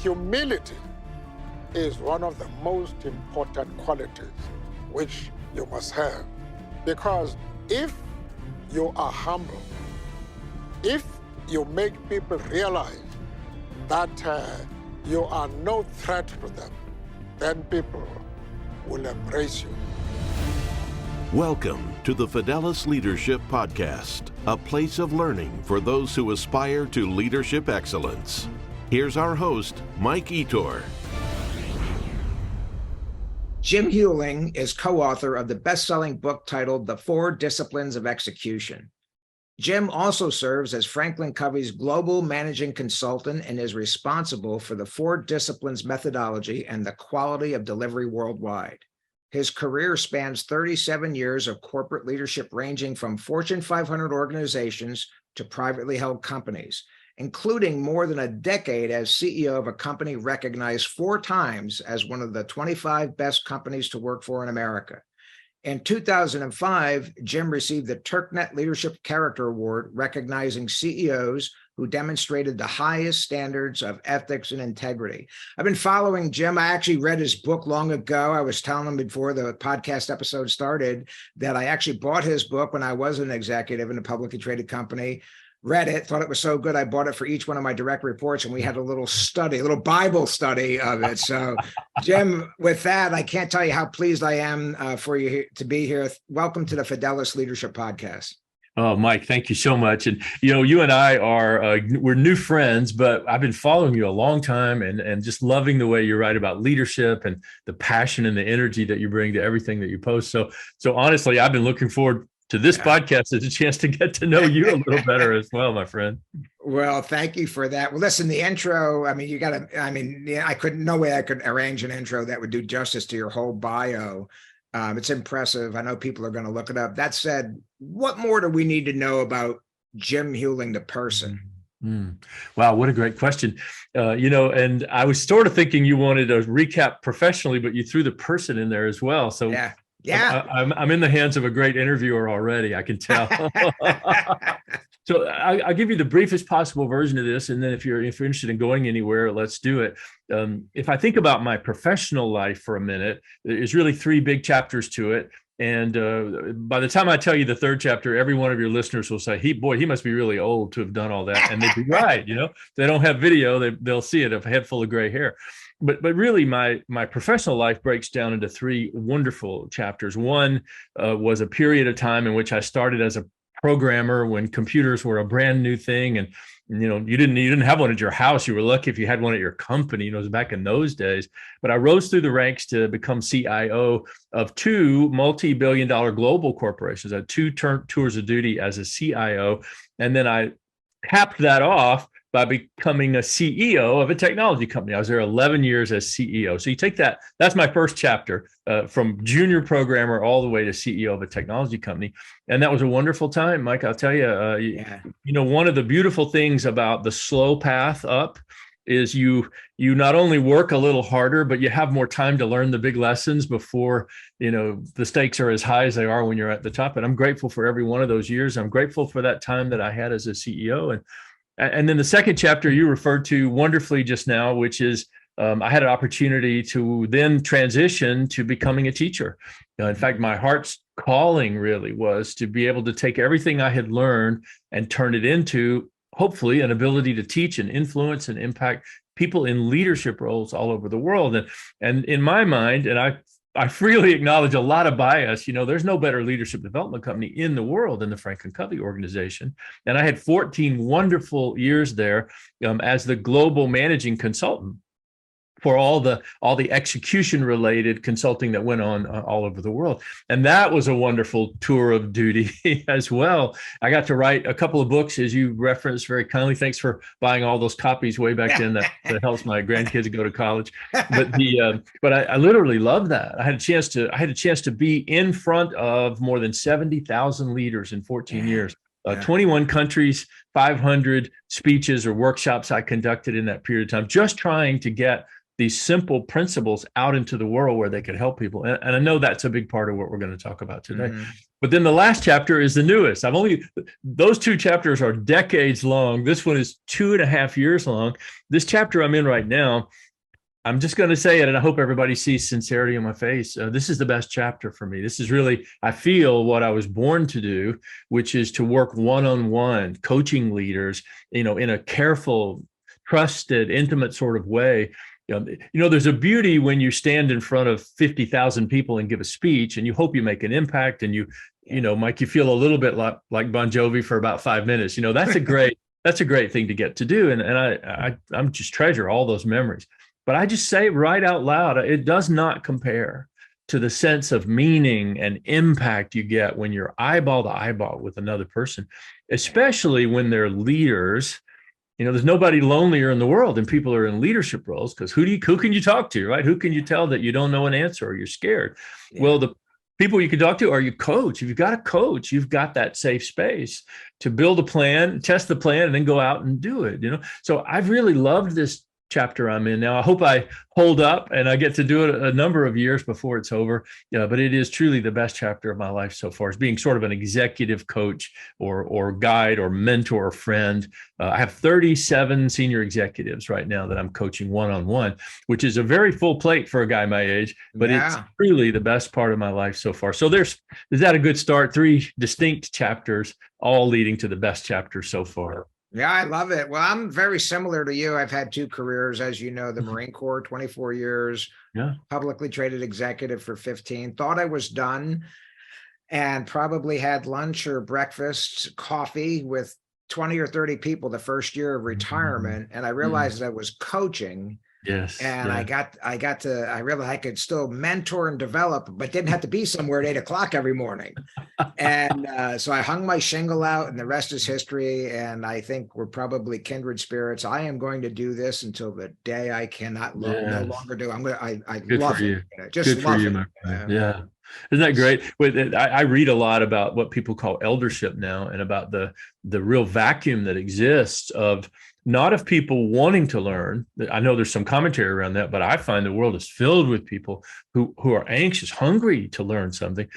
humility is one of the most important qualities which you must have. Because if you are humble, if you make people realize that you are no threat to them, then people will embrace you. Welcome to the Fidelis Leadership Podcast, a place of learning for those who aspire to leadership excellence. Here's our host, Mike Etor. Jim Huling is co-author of the best-selling book titled The 4 Disciplines of Execution. Jim also serves as Franklin Covey's global managing consultant and is responsible for the 4 disciplines methodology and the quality of delivery worldwide. His career spans 37 years of corporate leadership, ranging from Fortune 500 organizations to privately held companies, including more than a decade as CEO of a company recognized 4 times as one of the 25 best companies to work for in America. In 2005, Jim received the Turknett Leadership Character Award, recognizing CEOs who demonstrated the highest standards of ethics and integrity. I've been following Jim. I actually read his book long ago. I was telling him before the podcast episode started that I actually bought his book when I was an executive in a publicly traded company. Read it, thought it was so good, I bought it for each one of my direct reports, and we had a little Bible study of it. So, Jim, with that, I can't tell you how pleased I am for you to be here. Welcome to the Fidelis Leadership Podcast. Oh, Mike, thank you so much. And, you and I we're new friends, but I've been following you a long time and just loving the way you write about leadership and the passion and the energy that you bring to everything that you post. So honestly, I've been looking forward to this podcast as a chance to get to know you a little better as well, my friend. Well, thank you for that. Well, listen, the intro, no way I could arrange an intro that would do justice to your whole bio. It's impressive. I know people are going to look it up. That said, what more do we need to know about Jim Huling, the person? Wow, what a great question. And I was sort of thinking you wanted to recap professionally, but you threw the person in there as well. So yeah, I'm in the hands of a great interviewer already, I can tell. So I'll give you the briefest possible version of this, and then if you're interested in going anywhere, let's do it. If I think about my professional life for a minute, there's really 3 big chapters to it. And by the time I tell you the 3rd chapter, every one of your listeners will say, he must be really old to have done all that. And they'd be right. They don't have video, they'll see it, a head full of gray hair. But really, my professional life breaks down into 3 wonderful chapters. One was a period of time in which I started as a programmer when computers were a brand new thing, and you didn't have one at your house. You were lucky if you had one at your company. It was back in those days. But I rose through the ranks to become CIO of 2 multi-billion-dollar global corporations. I had 2 tours of duty as a CIO, and then I capped that off by becoming a CEO of a technology company. I was there 11 years as CEO. So you take that's my first chapter, from junior programmer all the way to CEO of a technology company. And that was a wonderful time, Mike. I'll tell you, one of the beautiful things about the slow path up is you not only work a little harder, but you have more time to learn the big lessons before, the stakes are as high as they are when you're at the top. And I'm grateful for every one of those years. I'm grateful for that time that I had as a CEO. And then the second chapter you referred to wonderfully just now, which is I had an opportunity to then transition to becoming a teacher. In fact, my heart's calling really was to be able to take everything I had learned and turn it into, hopefully, an ability to teach and influence and impact people in leadership roles all over the world. And in my mind, and I freely acknowledge a lot of bias. There's no better leadership development company in the world than the Franklin Covey organization. And I had 14 wonderful years there as the global managing consultant for all the execution related consulting that went on all over the world. And that was a wonderful tour of duty as well. I got to write a couple of books, as you referenced very kindly. Thanks for buying all those copies way back then. That helps my grandkids go to college. But I literally love that. I had a chance to be in front of more than 70,000 leaders in 14 years. 21 countries, 500 speeches or workshops I conducted in that period of time, just trying to get these simple principles out into the world where they could help people. And I know that's a big part of what we're going to talk about today. But then the last chapter is the newest. Those two chapters are decades long. This one is 2.5 years long. This chapter I'm in right now, I'm just going to say it, and I hope everybody sees sincerity on my face. This is the best chapter for me. This is really, I feel, what I was born to do, which is to work one-on-one, coaching leaders, in a careful, trusted, intimate sort of way. There's a beauty when you stand in front of 50,000 people and give a speech, and you hope you make an impact, and Mike, you feel a little bit like Bon Jovi for about 5 minutes. That's a great thing to get to do, and I'm just treasure all those memories. But I just say right out loud, it does not compare to the sense of meaning and impact you get when you're eyeball to eyeball with another person, especially when they're leaders. There's nobody lonelier in the world, and people are in leadership roles, because who can you talk to, right? Who can you tell that you don't know an answer or you're scared? Yeah. Well, the people you can talk to are your coach. If you've got a coach, you've got that safe space to build a plan, test the plan, and then go out and do it. So I've really loved this chapter I'm in now. I hope I hold up and I get to do it a number of years before it's over. But it is truly the best chapter of my life so far, as being sort of an executive coach or guide or mentor or friend. I have 37 senior executives right now that I'm coaching one-on-one, which is a very full plate for a guy my age, but It's truly the best part of my life so far. So is that a good start? 3 distinct chapters, all leading to the best chapter so far. Yeah, I love it. Well, I'm very similar to you. I've had 2 careers, as you know, the Marine Corps, 24 years, publicly traded executive for 15, thought I was done, and probably had lunch or breakfast, coffee with 20 or 30 people the first year of retirement. And I realized I was coaching. Yes. And I realized I could still mentor and develop, but didn't have to be somewhere at 8 o'clock every morning. And so I hung my shingle out, and the rest is history. And I think we're probably kindred spirits. I am going to do this until the day I cannot no longer do. I love it. Just love it. Yeah. Isn't that great? I read a lot about what people call eldership now, and about the real vacuum that exists of not of people wanting to learn. I know there's some commentary around that, but I find the world is filled with people who are anxious, hungry to learn something,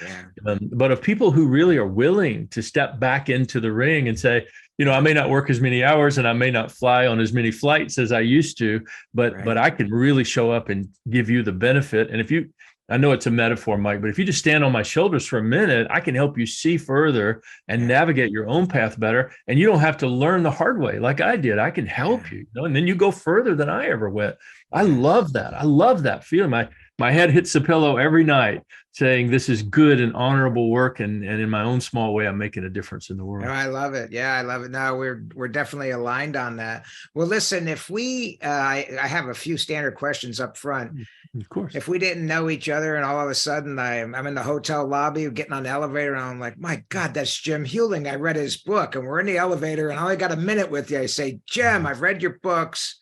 but of people who really are willing to step back into the ring and say, I may not work as many hours and I may not fly on as many flights as I used to, but I can really show up and give you the benefit. And I know it's a metaphor, Mike, but if you just stand on my shoulders for a minute, I can help you see further and navigate your own path better. And you don't have to learn the hard way like I did. I can help you, and then you go further than I ever went. I love that. I love that feeling. My head hits the pillow every night saying this is good and honorable work. And in my own small way, I'm making a difference in the world. I love it. Yeah, I love it. No, we're definitely aligned on that. Well, listen, if I have a few standard questions up front. Of course. If we didn't know each other and all of a sudden I'm in the hotel lobby getting on the elevator, and I'm like, my God, that's Jim Huling. I read his book, and we're in the elevator and I only got a minute with you. I say, Jim, I've read your books.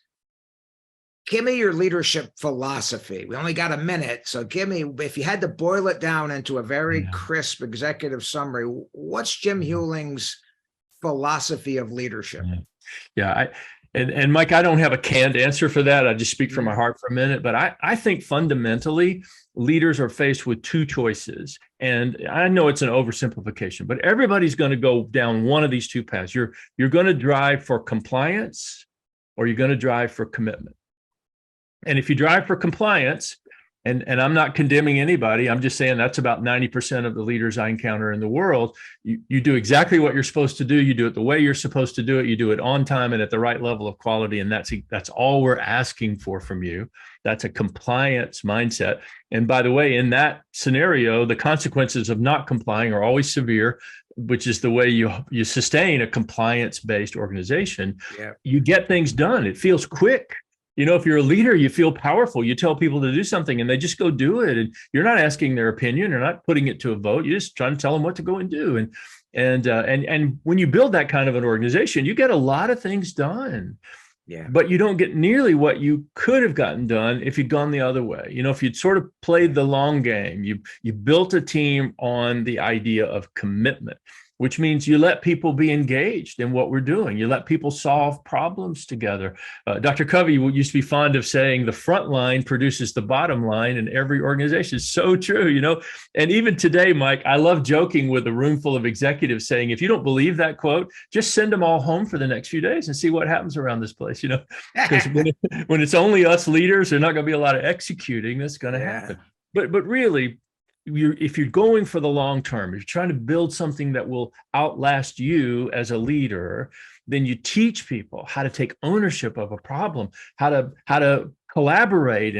Give me your leadership philosophy. We only got a minute. So give me, if you had to boil it down into a very crisp executive summary, what's Jim Huling's philosophy of leadership? And Mike, I don't have a canned answer for that. I just speak from my heart for a minute. But I think fundamentally, leaders are faced with 2 choices. And I know it's an oversimplification, but everybody's going to go down one of these 2 paths. You're going to drive for compliance, or you're going to drive for commitment. And if you drive for compliance, and I'm not condemning anybody, I'm just saying that's about 90% of the leaders I encounter in the world. You do exactly what you're supposed to do. You do it the way you're supposed to do it. You do it on time and at the right level of quality. And that's all we're asking for from you. That's a compliance mindset. And by the way, in that scenario, the consequences of not complying are always severe, which is the way you sustain a compliance-based organization. Yeah. You get things done. It feels quick. If you're a leader, you feel powerful. You tell people to do something and they just go do it. And you're not asking their opinion. You're not putting it to a vote. You're just trying to tell them what to go and do. And when you build that kind of an organization, you get a lot of things done. Yeah. But you don't get nearly what you could have gotten done if you'd gone the other way. If you'd sort of played the long game, you built a team on the idea of commitment. which means you let people be engaged in what we're doing. You let people solve problems together. Dr. Covey used to be fond of saying the front line produces the bottom line in every organization. It's so true, you know. And even today, Mike, I love joking with a room full of executives saying, if you don't believe that quote, just send them all home for the next few days and see what happens around this place, you know. Because when it's only us leaders, there's not going to be a lot of executing that's going to happen. But really, if you're going for the long term, if you're trying to build something that will outlast you as a leader, then you teach people how to take ownership of a problem, how to collaborate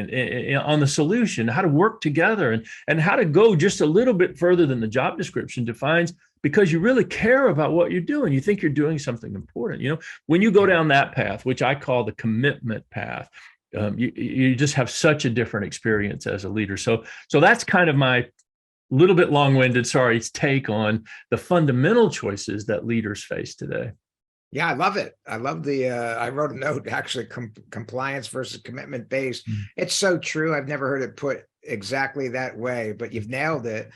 on the solution, how to work together, and how to go just a little bit further than the job description defines, because you really care about what you're doing. You think you're doing something important. You know, when you go down that path, which I call the commitment path, you just have such a different experience as a leader. So that's kind of my little bit long-winded, take on the fundamental choices that leaders face today. Yeah, I love it. I love I wrote a note, actually, compliance versus commitment based. It's so true. I've never heard it put exactly that way, but you've nailed it.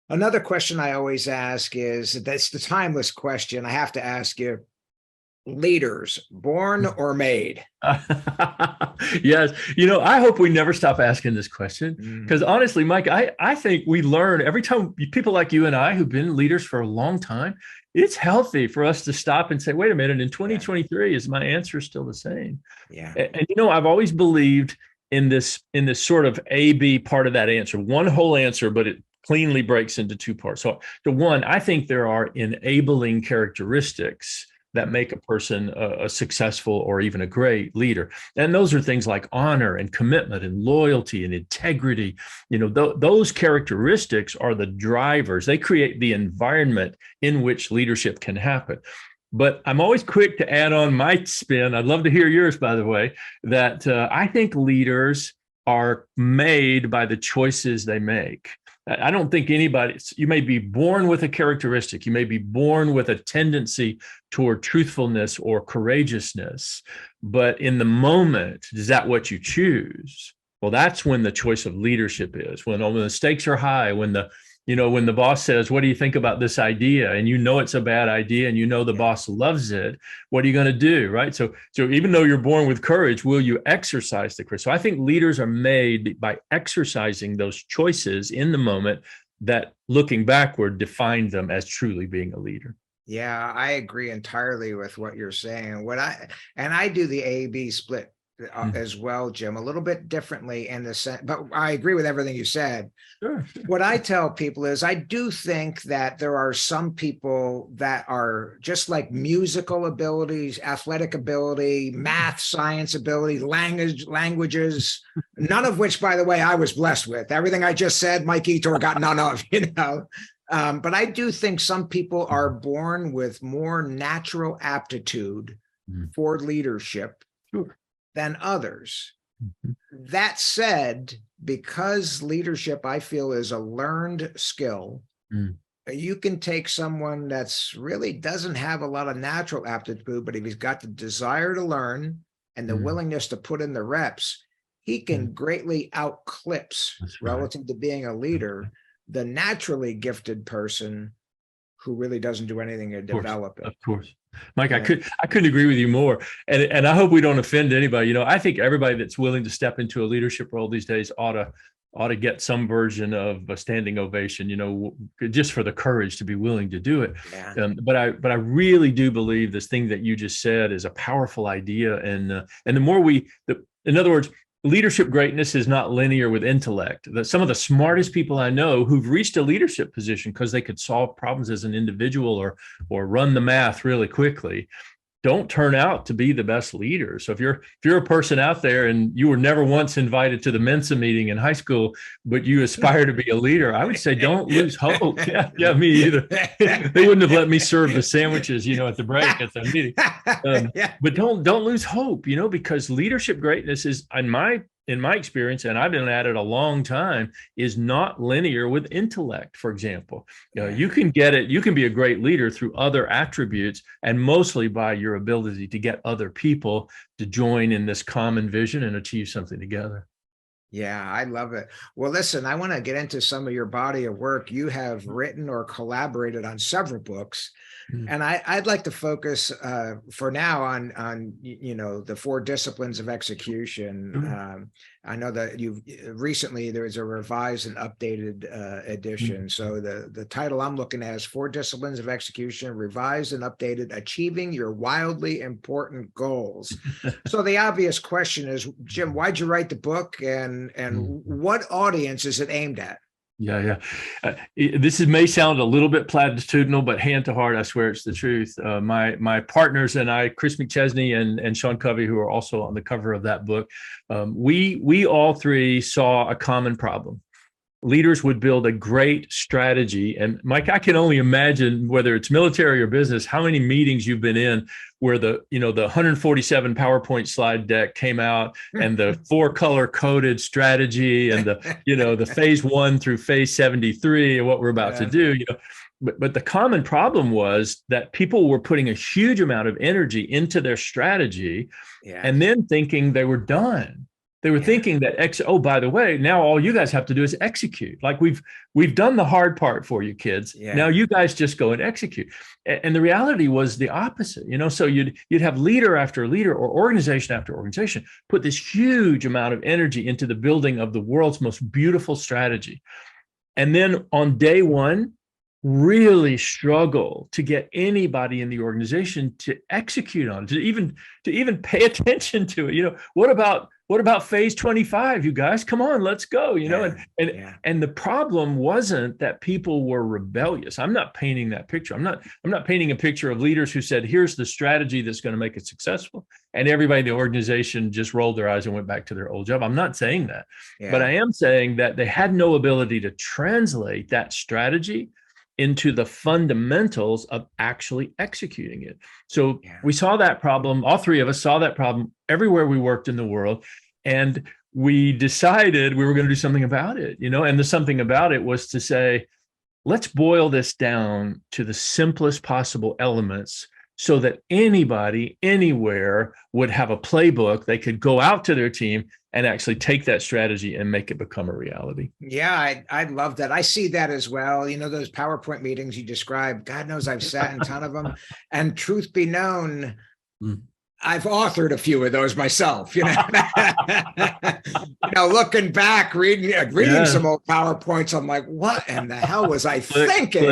Another question I always ask is, that's the timeless question. I have to ask you, leaders, born or made? Yes. You know, I hope we never stop asking this question, because honestly, Mike, I think we learn every time. People like you and I, who've been leaders for a long time, it's healthy for us to stop and say, wait a minute, in 2023, is my answer still the same? Yeah. And you know, I've always believed in this sort of A-B part of that answer, one whole answer, but it cleanly breaks into two parts. So the one, I think there are enabling characteristics that make a person a successful or even a great leader. And those are things like honor and commitment and loyalty and integrity. You know, those characteristics are the drivers. They create the environment in which leadership can happen. But I'm always quick to add on my spin. I'd love to hear yours, by the way, that I think leaders are made by the choices they make. I don't think you may be born with a characteristic, you may be born with a tendency toward truthfulness or courageousness, but in the moment, is that what you choose? Well, that's when the choice of leadership is, when the stakes are high, when the boss says, what do you think about this idea? And you know it's a bad idea, and you know the boss loves it. What are you going to do, right? So even though you're born with courage, will you exercise the courage? So I think leaders are made by exercising those choices in the moment that, looking backward, define them as truly being a leader. Yeah, I agree entirely with what you're saying. I do the A-B split as well, Jim, a little bit differently in the sense, but I agree with everything you said. Sure. What I tell people is, I do think that there are some people that are just like musical abilities, athletic ability, math, science ability, languages, none of which, by the way, I was blessed with. Everything I just said, Mike Etor got none of, you know. But I do think some people are born with more natural aptitude for leadership than others. That said, because leadership, I feel, is a learned skill, you can take someone that's really doesn't have a lot of natural aptitude, but if he's got the desire to learn and the willingness to put in the reps, he can greatly outclips, relative to being a leader, the naturally gifted person who really doesn't do anything to develop it. Of course. Mike, I couldn't agree with you more. And I hope we don't offend anybody. You know, I think everybody that's willing to step into a leadership role these days ought to get some version of a standing ovation, you know, just for the courage to be willing to do it. Yeah. But I really do believe this thing that you just said is a powerful idea. And the more in other words, leadership greatness is not linear with intellect. Some of the smartest people I know who've reached a leadership position because they could solve problems as an individual or run the math really quickly don't turn out to be the best leaders. So if you're a person out there and you were never once invited to the Mensa meeting in high school, but you aspire to be a leader, I would say don't lose hope. Yeah, me either. They wouldn't have let me serve the sandwiches, you know, at the break at the meeting. But don't lose hope, you know, because leadership greatness is, in my experience, and I've been at it a long time, is not linear with intellect. For example, you can get it. You can be a great leader through other attributes, and mostly by your ability to get other people to join in this common vision and achieve something together. Yeah, I love it. Well, listen, I want to get into some of your body of work. You have written or collaborated on several books. And I'd like to focus for now on the 4 disciplines of execution. I know that you've recently there was a revised and updated edition. So the title I'm looking at is 4 Disciplines of Execution, revised and updated, achieving your wildly important goals. So the obvious question is, Jim, why'd you write the book, and what audience is it aimed at? Yeah. This may sound a little bit platitudinal, but hand to heart, I swear it's the truth. My partners and I, Chris McChesney and Sean Covey, who are also on the cover of that book, we all 3 saw a common problem. Leaders would build a great strategy. And Mike, I can only imagine, whether it's military or business, how many meetings you've been in where the 147 PowerPoint slide deck came out and the 4 color coded strategy and the phase 1 through phase 73 and what we're about to do, But the common problem was that people were putting a huge amount of energy into their strategy and then thinking they were done. They were thinking that, oh, by the way, now all you guys have to do is execute. Like we've done the hard part for you kids. Now you guys just go and execute. And the reality was the opposite, so you'd have leader after leader or organization after organization put this huge amount of energy into the building of the world's most beautiful strategy. And then on day 1, really struggle to get anybody in the organization to execute on it, to even pay attention to it. What about phase 25, you guys? Come on, let's go. And the problem wasn't that people were rebellious. I'm not painting that picture. I'm not painting a picture of leaders who said, here's the strategy that's going to make it successful, and everybody in the organization just rolled their eyes and went back to their old job. I'm not saying that. But I am saying that they had no ability to translate that strategy into the fundamentals of actually executing it. So we saw that problem. All 3 of us saw that problem everywhere we worked in the world. And we decided we were going to do something about it, and the something about it was to say, let's boil this down to the simplest possible elements so that anybody, anywhere would have a playbook. They could go out to their team and actually take that strategy and make it become a reality. Yeah, I love that. I see that as well. Those PowerPoint meetings you described, God knows I've sat in a ton of them. And truth be known, I've authored a few of those myself, looking back, reading some old PowerPoints. I'm like, what in the hell was I thinking?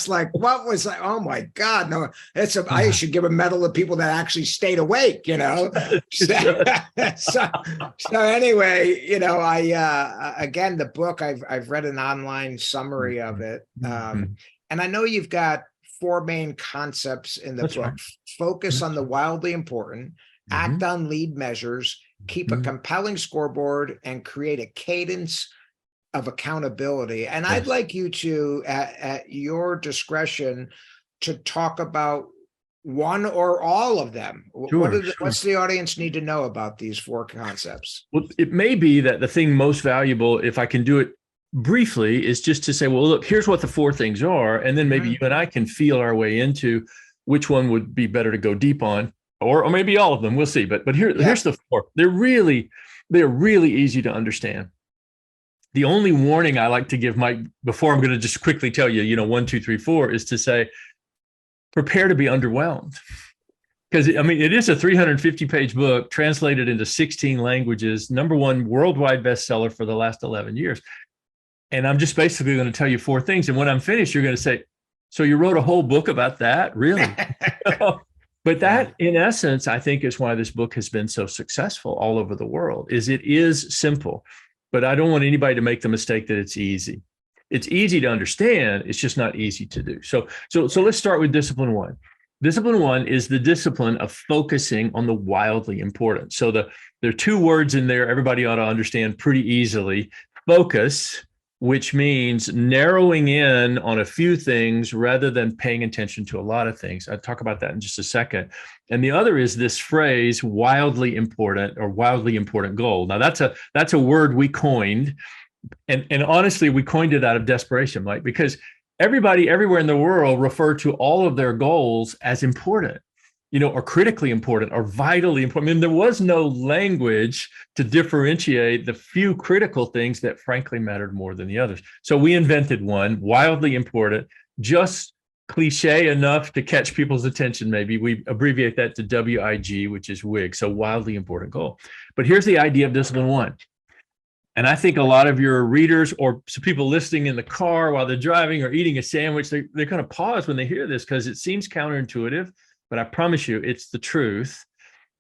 Like, what was I? Oh my God. No, I should give a medal to people that actually stayed awake, So anyway, I, again, the book, I've read an online summary of it. And I know you've got 4 main concepts in the book. Focus on the wildly important, act on lead measures, keep a compelling scoreboard, and create a cadence of accountability. And I'd like you to, at your discretion, to talk about one or all of them. What's the audience need to know about these 4 concepts? Well, it may be that the thing most valuable, if I can do it briefly, is just to say, well, look, here's what the 4 things are. And then maybe you and I can feel our way into which one would be better to go deep on, or maybe all of them. We'll see. But here's the 4. They're really easy to understand. The only warning I like to give, Mike, before I'm going to just quickly tell you, 1, 2, 3, 4, is to say, prepare to be underwhelmed. Because it is a 350-page book translated into 16 languages, #1 worldwide bestseller for the last 11 years. And I'm just basically going to tell you 4 things. And when I'm finished, you're going to say, so you wrote a whole book about that? Really? But that, in essence, I think is why this book has been so successful all over the world, is it is simple. But I don't want anybody to make the mistake that it's easy. It's easy to understand. It's just not easy to do. So let's start with discipline 1. Discipline 1 is the discipline of focusing on the wildly important. So there are 2 words in there everybody ought to understand pretty easily. Focus, which means narrowing in on a few things rather than paying attention to a lot of things. I'll talk about that in just a second. And the other is this phrase, wildly important, or wildly important goal. Now that's a word we coined. And honestly, we coined it out of desperation, Mike, because everybody everywhere in the world refer to all of their goals as important. are critically important or vitally important. I mean, there was no language to differentiate the few critical things that frankly mattered more than the others. So we invented one, wildly important, just cliche enough to catch people's attention. Maybe we abbreviate that to WIG, which is WIG. So wildly important goal. But here's the idea of discipline one. And I think a lot of your readers or people listening in the car while they're driving or eating a sandwich, they're going to pause when they hear this because it seems counterintuitive, but I promise you it's the truth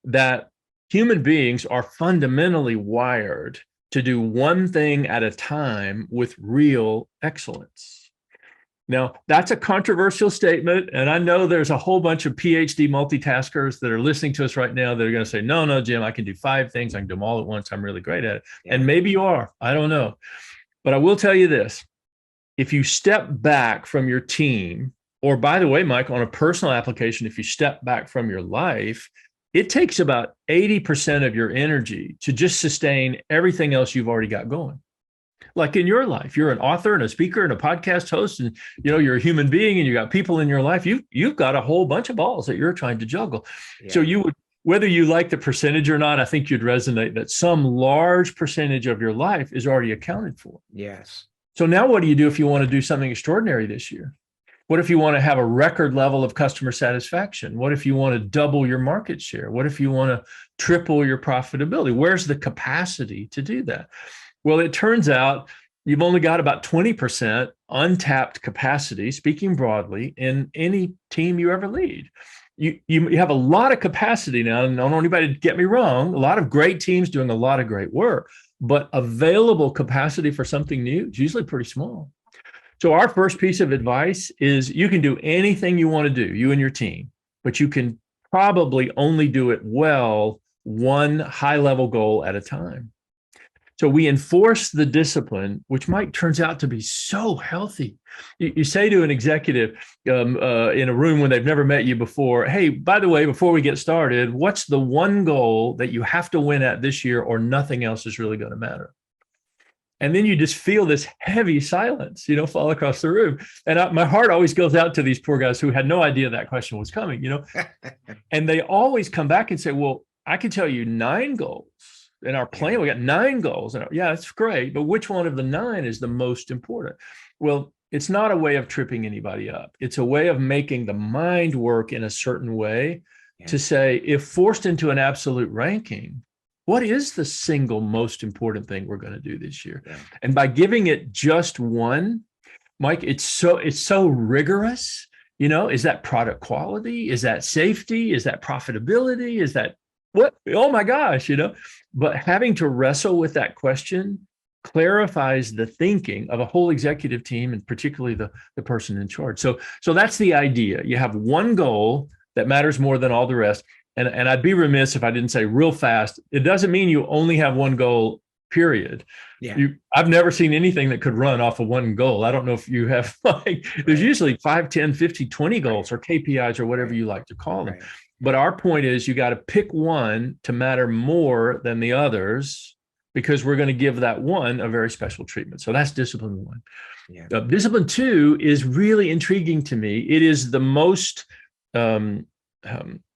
that human beings are fundamentally wired to do one thing at a time with real excellence. Now, that's a controversial statement, and I know there's a whole bunch of PhD multitaskers that are listening to us right now that are going to say, no, Jim, I can do 5 things. I can do them all at once. I'm really great at it. Yeah. And maybe you are. I don't know. But I will tell you this. If you step back from your team, or by the way, Mike, on a personal application, if you step back from your life, it takes about 80% of your energy to just sustain everything else you've already got going. Like in your life, you're an author and a speaker and a podcast host, and you're a human being, and you got people in your life. You've got a whole bunch of balls that you're trying to juggle. Yeah. So you would, whether you like the percentage or not, I think you'd resonate that some large percentage of your life is already accounted for. Yes. So now what do you do if you want to do something extraordinary this year? What if you want to have a record level of customer satisfaction? What if you want to double your market share? What if you want to triple your profitability? Where's the capacity to do that? Well, it turns out you've only got about 20% untapped capacity, speaking broadly, in any team you ever lead. You have a lot of capacity now, and I don't want anybody to get me wrong, a lot of great teams doing a lot of great work, but available capacity for something new is usually pretty small. So our first piece of advice is you can do anything you want to do, you and your team, but you can probably only do it well, one high-level goal at a time. So we enforce the discipline, which Mike turns out to be so healthy. You say to an executive in a room when they've never met you before, hey, by the way, before we get started, what's the one goal that you have to win at this year or nothing else is really going to matter? And then you just feel this heavy silence, fall across the room. And my heart always goes out to these poor guys who had no idea that question was coming, And they always come back and say, well, I can tell you 9 goals. In our plan, we got 9 goals. And yeah, that's great. But which one of the 9 is the most important? Well, it's not a way of tripping anybody up. It's a way of making the mind work in a certain way to say, if forced into an absolute ranking, what is the single most important thing we're going to do this year? Yeah. And by giving it just one, Mike, it's so rigorous. Is that product quality? Is that safety? Is that profitability? Is that what? Oh my gosh, But having to wrestle with that question clarifies the thinking of a whole executive team, and particularly the person in charge. So that's the idea. You have one goal that matters more than all the rest. And I'd be remiss if I didn't say real fast, it doesn't mean you only have one goal, period. Yeah. I've never seen anything that could run off of one goal. I don't know if you have, there's usually 5, 10, 50, 20 goals or KPIs or whatever you like to call them. Right. But our point is you got to pick one to matter more than the others, because we're going to give that one a very special treatment. So that's discipline 1. Yeah. Discipline 2 is really intriguing to me. It is the most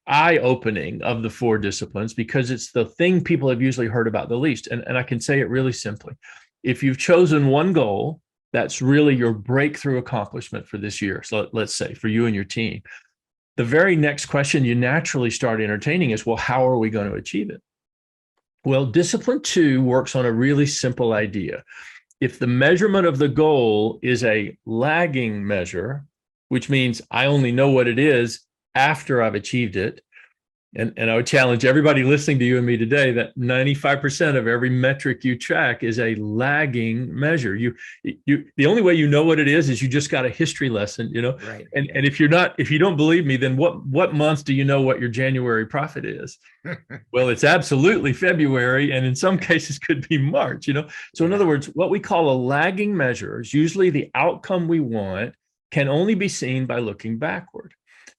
eye-opening of the 4 disciplines, because it's the thing people have usually heard about the least. And I can say it really simply. If you've chosen one goal, that's really your breakthrough accomplishment for this year. So let's say for you and your team. The very next question you naturally start entertaining is, well, how are we going to achieve it? Well, discipline 2 works on a really simple idea. If the measurement of the goal is a lagging measure, which means I only know what it is after I've achieved it, and I would challenge everybody listening to you and me today that 95% of every metric you track is a lagging measure. The only way you know what it is you just got a history lesson, Right. And if you don't believe me, then what month do you know what your January profit is? Well, it's absolutely February, and in some cases could be March, So in other words, what we call a lagging measure is usually the outcome we want can only be seen by looking backward.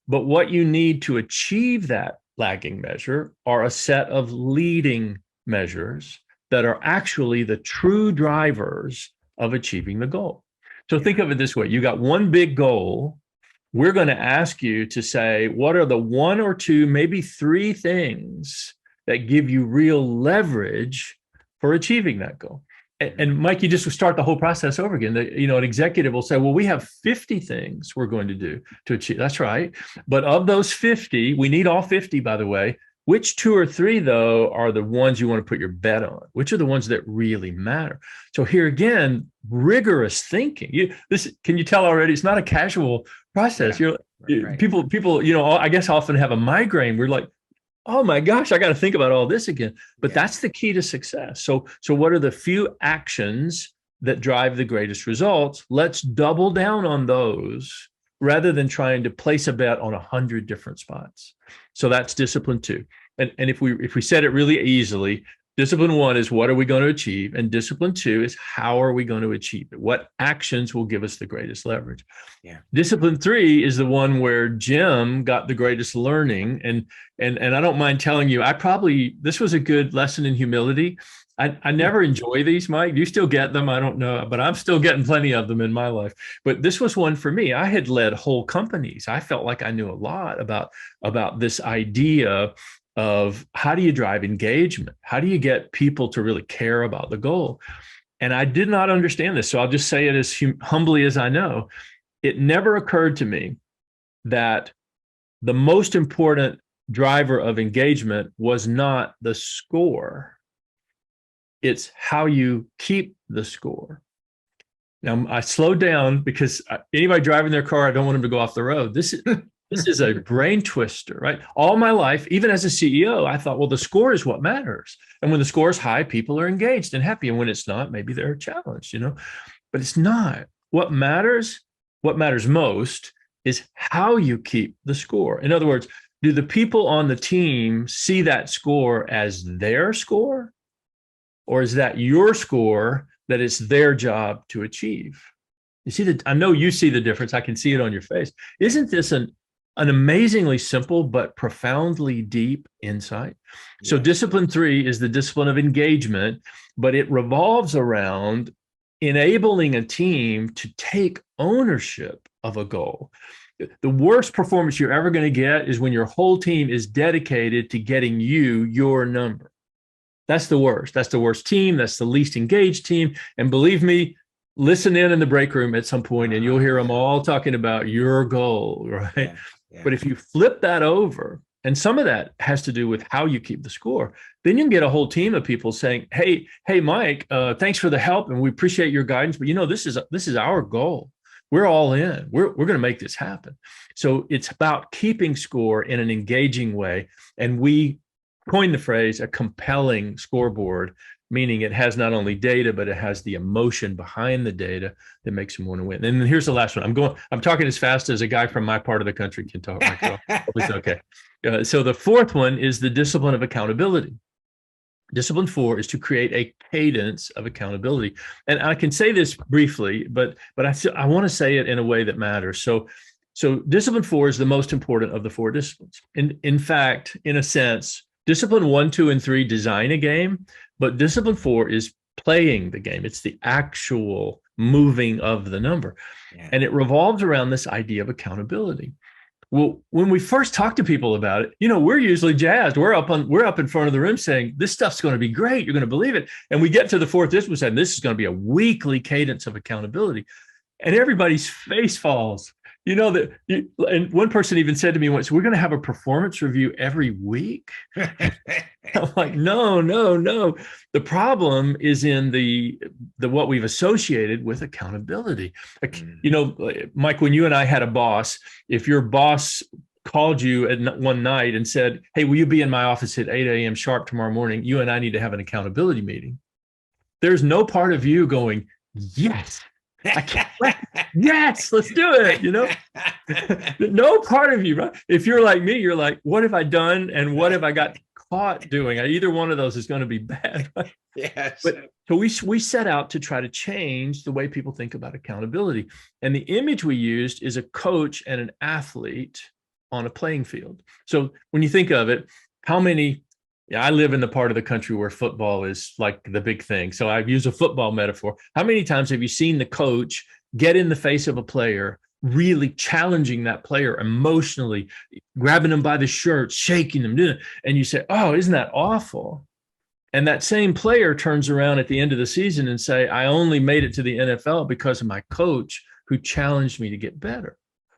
But what you need to achieve that lagging measure are a set of leading measures that are actually the true drivers of achieving the goal. So think of it this way. You got one big goal we're going to ask you to say, what are the one or two, maybe three things that give you real leverage for achieving that goal? And Mike, you just start the whole process over again. An executive will say, well, we have 50 things we're going to do to achieve. That's right. But of those 50, we need all 50, by the way. Which two or three, though, are the ones you want to put your bet on? Which are the ones that really matter? So here again, rigorous thinking. Can you tell already? It's not a casual process. Yeah, right. People, I guess often have a migraine. We're like, oh my gosh, I got to think about all this again. But that's the key to success. So what are the few actions that drive the greatest results? Let's double down on those rather than trying to place a bet on 100 different spots. So that's discipline 2. And if we said it really easily, discipline 1 is what are we going to achieve? And discipline 2 is how are we going to achieve it? What actions will give us the greatest leverage? Yeah. Discipline 3 is the one where Jim got the greatest learning. And I don't mind telling you, this was a good lesson in humility. I never enjoy these, Mike. You still get them. I don't know, but I'm still getting plenty of them in my life. But this was one for me. I had led whole companies. I felt like I knew a lot about this idea of how do you drive engagement? How do you get people to really care about the goal? And I did not understand this. So I'll just say it as humbly as I know. It never occurred to me that the most important driver of engagement was not the score. It's how you keep the score. Now, I slowed down because anybody driving their car, I don't want them to go off the road. This is a brain twister, right? All my life, even as a CEO, I thought, well, the score is what matters. And when the score is high, people are engaged and happy. And when it's not, maybe they're challenged, but it's not. What matters most is how you keep the score. In other words, do the people on the team see that score as their score? Or is that your score that it's their job to achieve? You see I know you see the difference. I can see it on your face. Isn't this an amazingly simple but profoundly deep insight? Yeah. So discipline 3 is the discipline of engagement, but it revolves around enabling a team to take ownership of a goal. The worst performance you're ever going to get is when your whole team is dedicated to getting you your number. That's the worst. That's the worst team. That's the least engaged team. And believe me, listen in the break room at some point and you'll hear them all talking about your goal, right? Yeah, yeah. But if you flip that over, and some of that has to do with how you keep the score, then you can get a whole team of people saying, hey, Mike, thanks for the help and we appreciate your guidance, but this is our goal. We're all in. We're going to make this happen. So it's about keeping score in an engaging way. And we coined the phrase a compelling scoreboard, meaning it has not only data, but it has the emotion behind the data that makes them want to win. And then here's the last one. I'm talking as fast as a guy from my part of the country can talk. It's okay. So the fourth one is the discipline of accountability. Discipline 4 is to create a cadence of accountability. And I can say this briefly, but I want to say it in a way that matters. So discipline 4 is the most important of the 4 disciplines. In fact, in a sense, discipline 1, 2, and 3 design a game, but discipline 4 is playing the game. It's the actual moving of the number. Yeah. And it revolves around this idea of accountability. Well, when we first talk to people about it, we're usually jazzed. We're up in front of the room saying, this stuff's going to be great. You're going to believe it. And we get to the 4th discipline saying, this is going to be a weekly cadence of accountability. And everybody's face falls. And one person even said to me once, we're going to have a performance review every week. I'm like, no. The problem is in the what we've associated with accountability. Mike, when you and I had a boss, if your boss called you at one night and said, hey, will you be in my office at 8 a.m. sharp tomorrow morning? You and I need to have an accountability meeting. There's no part of you going, yes. I can't wait. Yes, let's do it. No part of you, right? If you're like me, you're like, what have I done? And what have I got caught doing? Either one of those is going to be bad. Right? Yes. But so we set out to try to change the way people think about accountability. And the image we used is a coach and an athlete on a playing field. So when you think of it, I live in the part of the country where football is like the big thing. So I've used a football metaphor. How many times have you seen the coach get in the face of a player, really challenging that player emotionally, grabbing them by the shirt, shaking them, and you say, oh, isn't that awful? And that same player turns around at the end of the season and say, I only made it to the NFL because of my coach who challenged me to get better.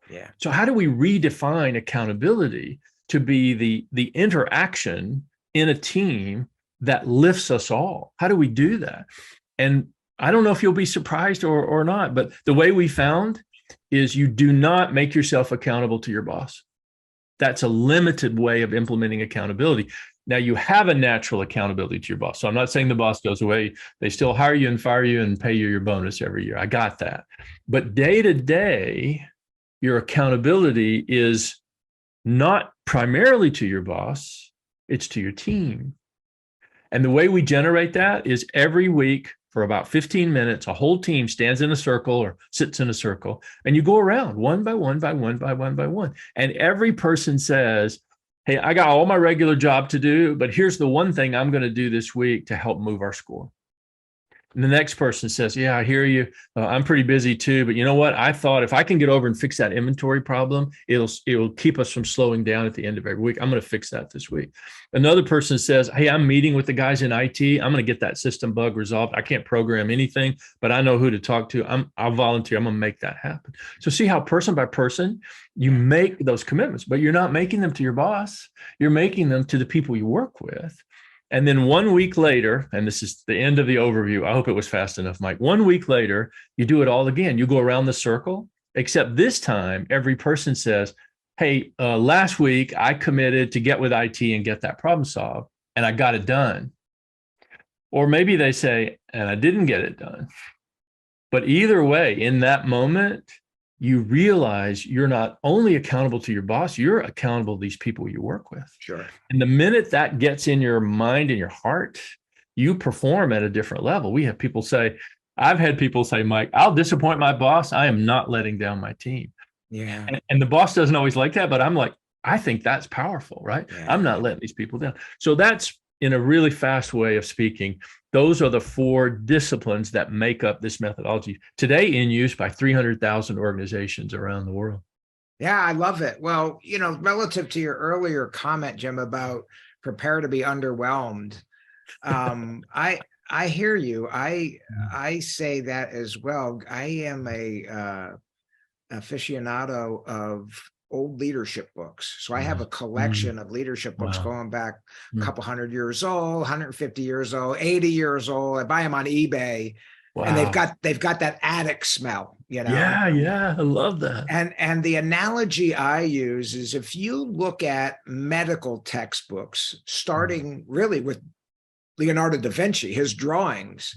Yeah. So how do we redefine accountability to be the interaction in a team that lifts us all? How do we do that? And I don't know if you'll be surprised or not, but the way we found is you do not make yourself accountable to your boss. That's a limited way of implementing accountability. Now, you have a natural accountability to your boss. So I'm not saying the boss goes away. They still hire you and fire you and pay you your bonus every year. I got that. But day to day, your accountability is not primarily to your boss, it's to your team. And the way we generate that is every week for about 15 minutes, a whole team stands in a circle or sits in a circle, and you go around one by one by one by one by one. And every person says, hey, I got all my regular job to do, but here's the one thing I'm going to do this week to help move our score. And the next person says, yeah, I hear you. I'm pretty busy too, but you know what? I thought if I can get over and fix that inventory problem, it'll keep us from slowing down at the end of every week. I'm going to fix that this week. Another person says, hey, I'm meeting with the guys in IT. I'm going to get that system bug resolved. I can't program anything, but I know who to talk to. I'll volunteer. I'm going to make that happen. So see how person by person, you make those commitments, but you're not making them to your boss. You're making them to the people you work with. And then 1 week later, and this is the end of the overview. I hope it was fast enough, Mike. 1 week later, you do it all again. You go around the circle, except this time, every person says, hey, last week I committed to get with IT and get that problem solved, and I got it done. Or maybe they say, and I didn't get it done. But either way, in that moment, you realize you're not only accountable to your boss, you're accountable to these people you work with. Sure. And the minute that gets in your mind and your heart, you perform at a different level. We have people say, I've had people say, Mike, I'll disappoint my boss. I am not letting down my team. Yeah. And the boss doesn't always like that, but I'm like, I think that's powerful, right? Yeah. I'm not letting these people down. So that's, in a really fast way of speaking, those are the 4 disciplines that make up this methodology today in use by 300,000 organizations around the world. Yeah, I love it. Well, relative to your earlier comment, Jim, about prepare to be underwhelmed, I hear you. I say that as well. I am a aficionado of old leadership books. So I have a collection of leadership books going back a couple 100 years old, 150 years old, 80 years old. I buy them on eBay. Wow. And they've got that attic smell, Yeah, I love that. And the analogy I use is if you look at medical textbooks, starting really with Leonardo da Vinci, his drawings,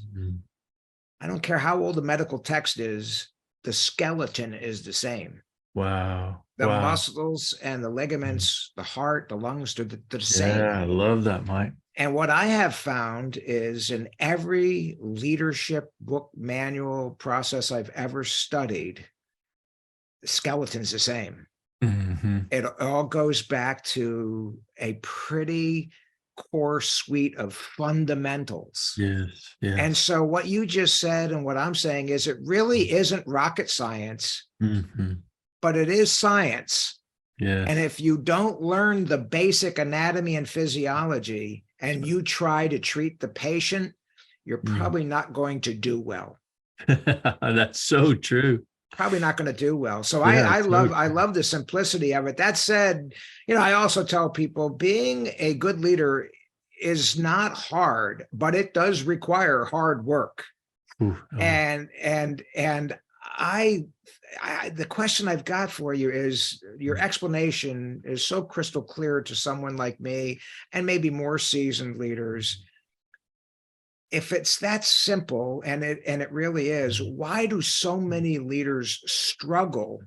I don't care how old the medical text is, the skeleton is the same. Wow. The muscles and the ligaments, the heart, the lungs, they're the same. Yeah, I love that, Mike. And what I have found is in every leadership book, manual, process I've ever studied, the skeleton's the same. Mm-hmm. It all goes back to a pretty core suite of fundamentals. Yes. And so what you just said and what I'm saying is it really isn't rocket science. Mm-hmm. But it is science. Yeah. And if you don't learn the basic anatomy and physiology and you try to treat the patient, you're probably not going to do well. That's so true. Probably not going to do well. So I love the simplicity of it. That said, I also tell people being a good leader is not hard, but it does require hard work. Ooh, oh. And the question I've got for you is your explanation is so crystal clear to someone like me and maybe more seasoned leaders. If it's that simple, and it really is, why do so many leaders struggle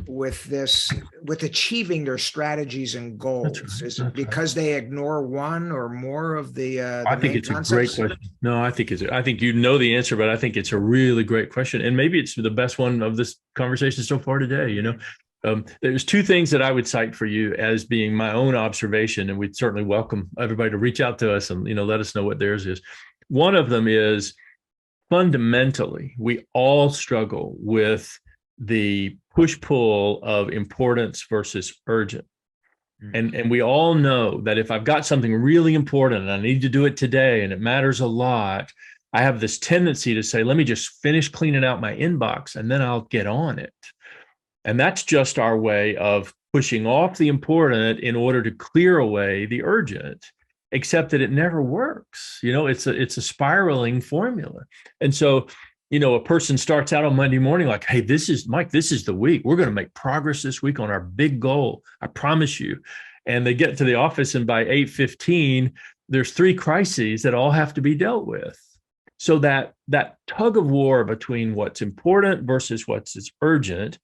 with achieving their strategies and goals? Right. Is it because they ignore one or more of the I think it's concepts? A great question. No, I think you know the answer, but I think it's a really great question. And maybe it's the best one of this conversation so far today. There's 2 things that I would cite for you as being my own observation, and we'd certainly welcome everybody to reach out to us and, let us know what theirs is. One of them is fundamentally, we all struggle with the push-pull of importance versus urgent. And we all know that if I've got something really important and I need to do it today and it matters a lot, I have this tendency to say, let me just finish cleaning out my inbox and then I'll get on it. And that's just our way of pushing off the important in order to clear away the urgent, except that it never works. It's a spiraling formula. And so, a person starts out on Monday morning like, hey, this is the week. We're going to make progress this week on our big goal. I promise you. And they get to the office and by 8:15, there's 3 crises that all have to be dealt with. So that tug of war between what's important versus what's urgent,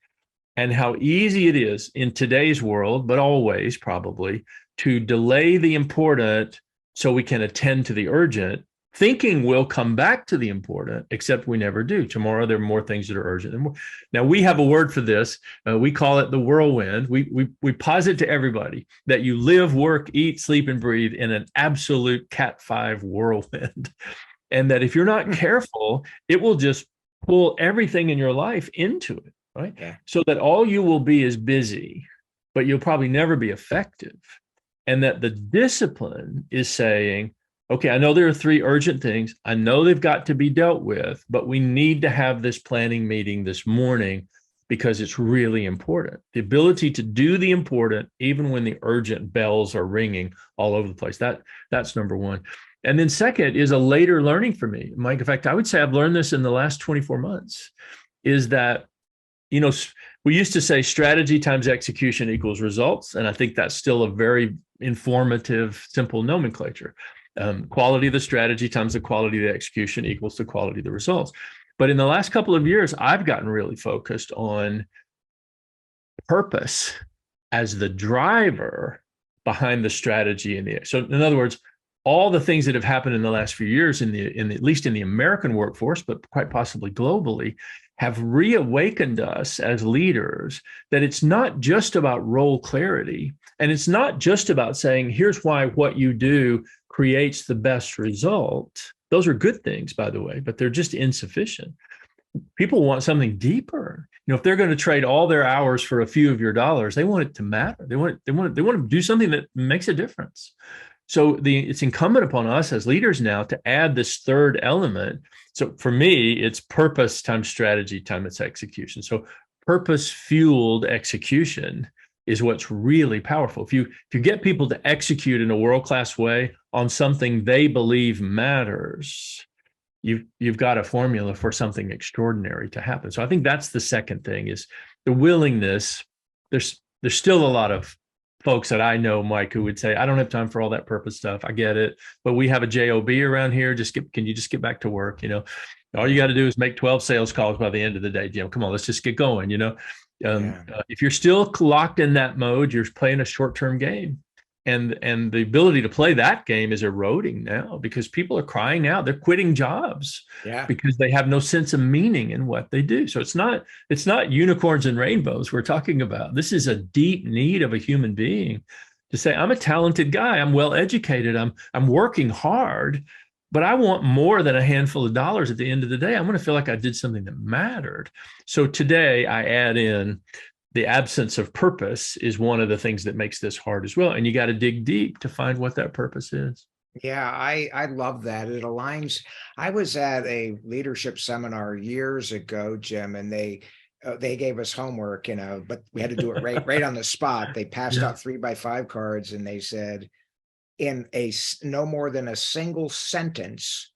and how easy it is in today's world, but always probably, to delay the important so we can attend to the urgent, thinking we'll come back to the important, except we never do. Tomorrow, there are more things that are urgent. Now, we have a word for this. We call it the whirlwind. We posit to everybody that you live, work, eat, sleep, and breathe in an absolute Cat 5 whirlwind. And that if you're not careful, it will just pull everything in your life into it, right? Yeah. So that all you will be is busy, but you'll probably never be effective. And that the discipline is saying, okay, I know there are 3 urgent things. I know they've got to be dealt with, but we need to have this planning meeting this morning because it's really important. The ability to do the important, even when the urgent bells are ringing all over the place. That's number one. And then second is a later learning for me, Mike. In fact, I would say I've learned this in the last 24 months, is that, we used to say strategy times execution equals results. And I think that's still a very informative, simple nomenclature. Quality of the strategy times the quality of the execution equals the quality of the results. But in the last couple of years, I've gotten really focused on purpose as the driver behind the strategy so in other words, all the things that have happened in the last few years at least in the American workforce, but quite possibly globally, have reawakened us as leaders that it's not just about role clarity, and it's not just about saying, here's why what you do creates the best result. Those are good things, by the way, but they're just insufficient. People want something deeper. If they're going to trade all their hours for a few of your dollars, they want it to matter. They want to do something that makes a difference. So it's incumbent upon us as leaders now to add this third element. So for me, it's purpose times strategy times its execution. So purpose-fueled execution is what's really powerful. If you get people to execute in a world-class way on something they believe matters, you've got a formula for something extraordinary to happen. So I think that's the second thing, is the willingness. There's still a lot of folks that I know, Mike, who would say, I don't have time for all that purpose stuff. I get it. But we have a JOB around here. Can you just get back to work? All you got to do is make 12 sales calls by the end of the day. Come on, let's just get going. If you're still locked in that mode, you're playing a short-term game. And the ability to play that game is eroding now because people are crying out. They're quitting jobs because they have no sense of meaning in what they do. So it's not unicorns and rainbows we're talking about. This is a deep need of a human being to say, I'm a talented guy. I'm well educated. I'm working hard, but I want more than a handful of dollars at the end of the day. I want to feel like I did something that mattered. So today I add in the absence of purpose is one of the things that makes this hard as well. And you got to dig deep to find what that purpose is. Yeah, I love that. It aligns. I was at a leadership seminar years ago, Jim, and they gave us homework, but we had to do it right on the spot. They passed out 3x5 cards, and they said, in no more than a single sentence,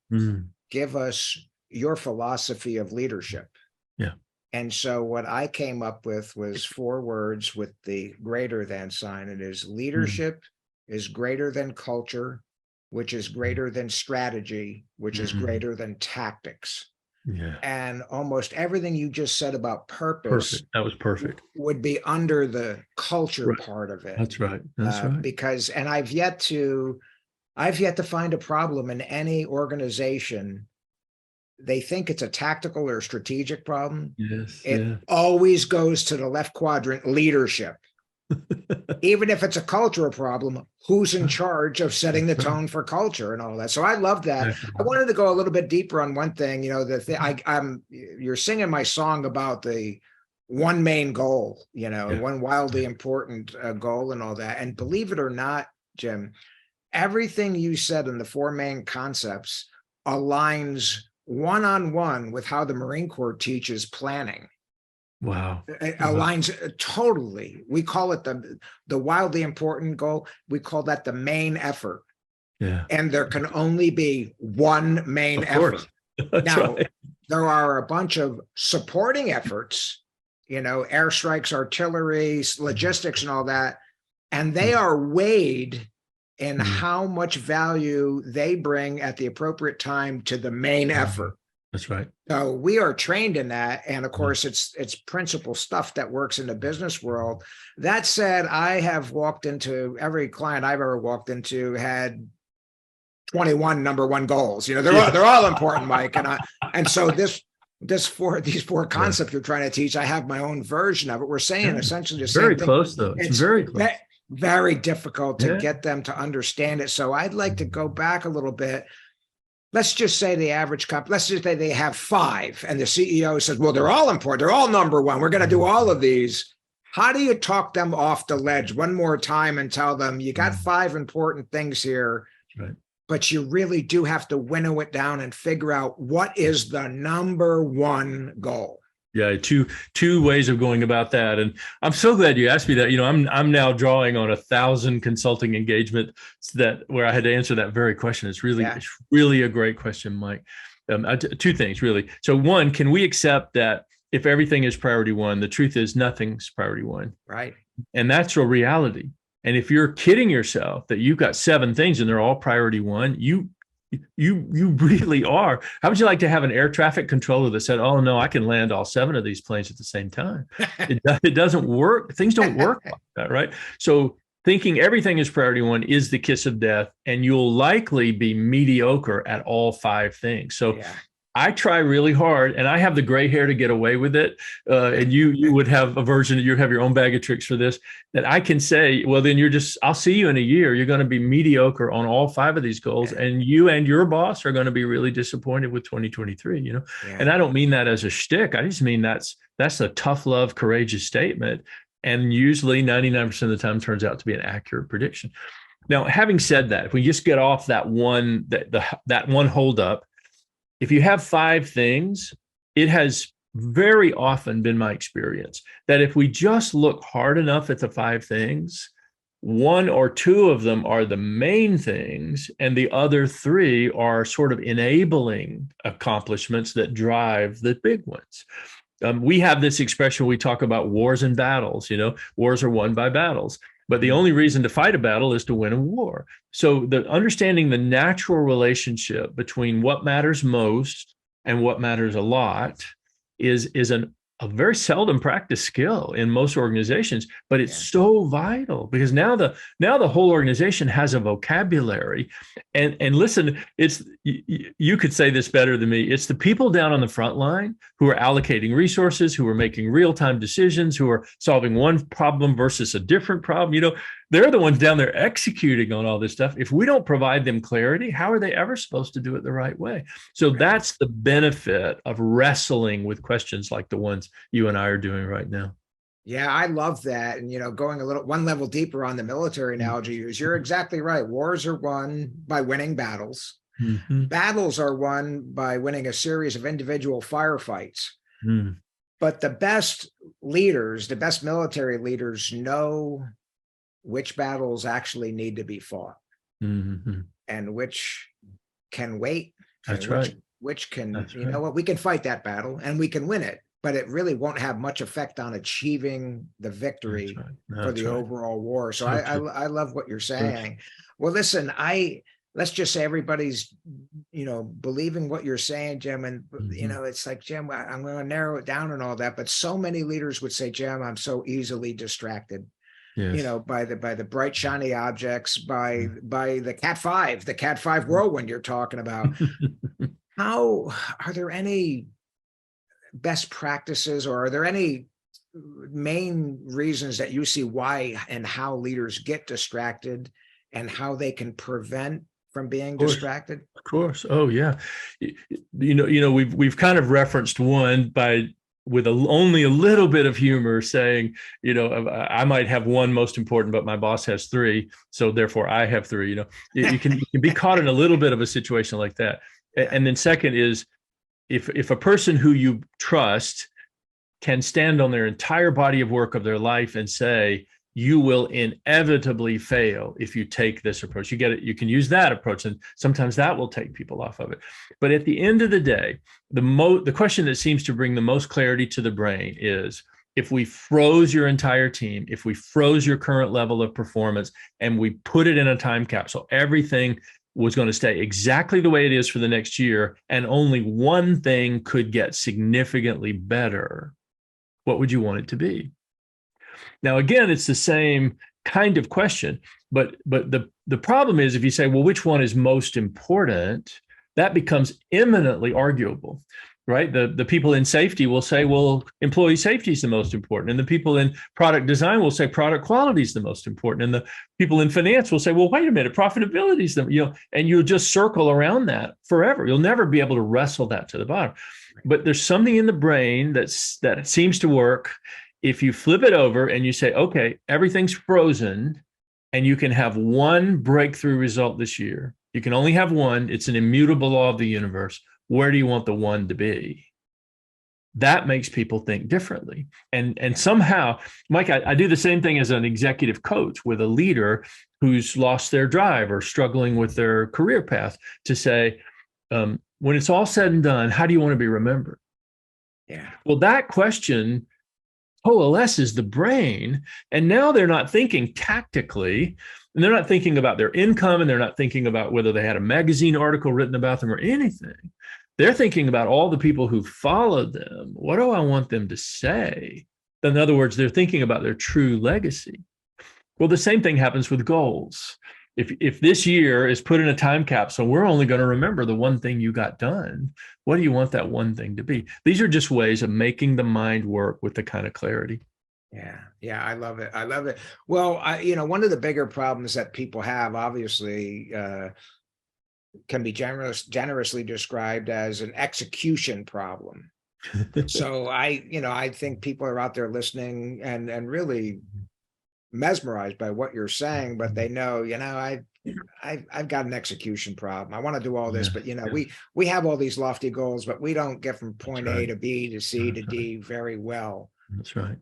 give us your philosophy of leadership. Yeah. And so what I came up with was 4 words with the greater than sign. It is leadership is greater than culture, which is greater than strategy, which is greater than tactics. Yeah. And almost everything you just said about purpose. Perfect. That was perfect. Would be under the culture part of it. That's right. That's right. Because, and I've yet to find a problem in any organization. They think it's a tactical or strategic problem. Yes. It always goes to the left quadrant, leadership. Even if it's a cultural problem, who's in charge of setting the tone for culture and all that? So I love that. I wanted to go a little bit deeper on one thing. You're singing my song about the one main goal, one wildly important goal and all that. And believe it or not, Jim, everything you said in the four main concepts aligns one-on-one with how the Marine Corps teaches planning. Wow. It aligns totally. We call it the wildly important goal. We call that the main effort. Yeah. And there can only be one main effort. Now, right. There are a bunch of supporting efforts, airstrikes, artillery, logistics, and all that. And they are weighed in how much value they bring at the appropriate time to the main effort. That's right. So we are trained in that. And of course, it's principal stuff that works in the business world. That said, I have walked into every client I've ever walked into had 21 number one goals. They're all important, Mike. And so these four concepts you're trying to teach, I have my own version of it. We're saying essentially the same thing. Very close, though. It's very close. Very difficult to get them to understand it. So I'd like to go back a little bit. Let's just say the average company, let's just say they have 5 and the CEO says, well, they're all important. They're all number one. We're going to do all of these. How do you talk them off the ledge one more time and tell them you got 5 important things here, right, but you really do have to winnow it down and figure out what is the number one goal? Yeah, two ways of going about that, and I'm so glad you asked me that. I'm now drawing on 1,000 consulting engagements where I had to answer that very question. It's really a great question, Mike. 2 things really. So one, can we accept that if everything is priority 1, the truth is nothing's priority 1, right? And that's a reality. And if you're kidding yourself that you've got 7 things and they're all priority 1, you really are. How would you like to have an air traffic controller that said, oh no, I can land all 7 of these planes at the same time? It doesn't work. Things don't work like that, right? So thinking everything is priority 1 is the kiss of death, and you'll likely be mediocre at all 5 things. So I try really hard, and I have the gray hair to get away with it. And you would have a version, you have your own bag of tricks for this, that I can say, well, then I'll see you in a year. You're going to be mediocre on all 5 of these goals. And you and your boss are going to be really disappointed with 2023, And I don't mean that as a shtick. I just mean that's a tough love, courageous statement. And usually 99% of the time turns out to be an accurate prediction. Now, having said that, if we just get off that one holdup, if you have 5 things, it has very often been my experience that if we just look hard enough at the 5 things, 1 or 2 of them are the main things, and the other 3 are sort of enabling accomplishments that drive the big ones. We have this expression, we talk about wars and battles, wars are won by battles. But the only reason to fight a battle is to win a war. So understanding the natural relationship between what matters most and what matters a lot is a very seldom practiced skill in most organizations, but it's so vital because now the whole organization has a vocabulary. And listen, you could say this better than me. It's the people down on the front line who are allocating resources, who are making real-time decisions, who are solving one problem versus a different problem. They're the ones down there executing on all this stuff. If we don't provide them clarity, how are they ever supposed to do it the right way? So that's the benefit of wrestling with questions like the ones you and I are doing right now. Yeah, I love that. And, going one level deeper on the military analogy, you're exactly right. Wars are won by winning battles. Mm-hmm. Battles are won by winning a series of individual firefights. Mm. But the best leaders, the best military leaders know which battles actually need to be fought, and which can wait. That's right. Which can, what, we can fight that battle and we can win it, but it really won't have much effect on achieving the victory for the overall war. So I love what you're saying. Well, listen, let's just say everybody's, believing what you're saying, Jim. And, it's like, Jim, I'm going to narrow it down and all that. But so many leaders would say, Jim, I'm so easily distracted. Yes. By the bright, shiny objects, by the Cat 5 whirlwind you're talking about. How are there any best practices, or are there any main reasons that you see why and how leaders get distracted and how they can prevent from being distracted? Of course. Oh yeah. We've kind of referenced one by only a little bit of humor, saying, I might have one most important, but my boss has three, so therefore I have three. You can be caught in a little bit of a situation like that. And then second is, if a person who you trust can stand on their entire body of work of their life and say, you will inevitably fail if you take this approach. You get it. You can use that approach, and sometimes that will take people off of it. But at the end of the day, the question that seems to bring the most clarity to the brain is, if we froze your entire team, if we froze your current level of performance, and we put it in a time capsule, everything was going to stay exactly the way it is for the next year, and only one thing could get significantly better, what would you want it to be? Now, again, it's the same kind of question, but the problem is, if you say, well, which one is most important, that becomes eminently arguable, right? The people in safety will say, well, employee safety is the most important. And the people in product design will say product quality is the most important. And the people in finance will say, well, wait a minute, profitability is and you'll just circle around that forever. You'll never be able to wrestle that to the bottom. But there's something in the brain that seems to work. If you flip it over and you say, okay, everything's frozen, and you can have one breakthrough result this year. You can only have one. It's an immutable law of the universe. Where do you want the one to be? That makes people think differently. And somehow, Mike, I do the same thing as an executive coach with a leader who's lost their drive or struggling with their career path, to say, when it's all said and done, how do you want to be remembered? Yeah. Well, that question coalesces the brain, and now they're not thinking tactically, and they're not thinking about their income, and they're not thinking about whether they had a magazine article written about them or anything. They're thinking about all the people who followed them. What do I want them to say? In other words, they're thinking about their true legacy. Well, the same thing happens with goals. If this year is put in a time capsule, we're only going to remember the one thing you got done. What do you want that one thing to be? These are just ways of making the mind work with the kind of clarity. Yeah, I love it. I love it. Well, one of the bigger problems that people have, obviously, can be generously described as an execution problem. So I think people are out there listening and really mesmerized by what you're saying, but they know, I've got an execution problem. I want to do all this, but we have all these lofty goals, but we don't get from point A to B to C to D very well. That's right.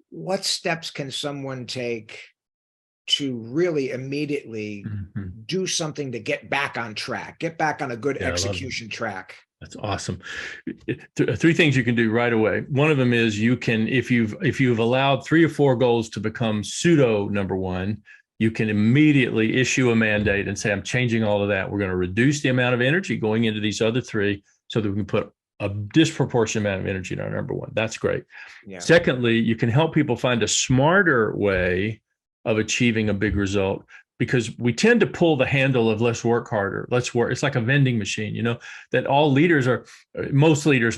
What steps can someone take to really immediately do something to get back on track, get back on a good execution track? That's awesome. Three things you can do right away. One of them is, you can, if you've allowed 3 or 4 goals to become pseudo number one, you can immediately issue a mandate and say, I'm changing all of that. We're going to reduce the amount of energy going into these other 3 so that we can put a disproportionate amount of energy in our number one. That's great. Yeah. Secondly, you can help people find a smarter way of achieving a big result, because we tend to pull the handle of let's work harder, let's work. It's like a vending machine, that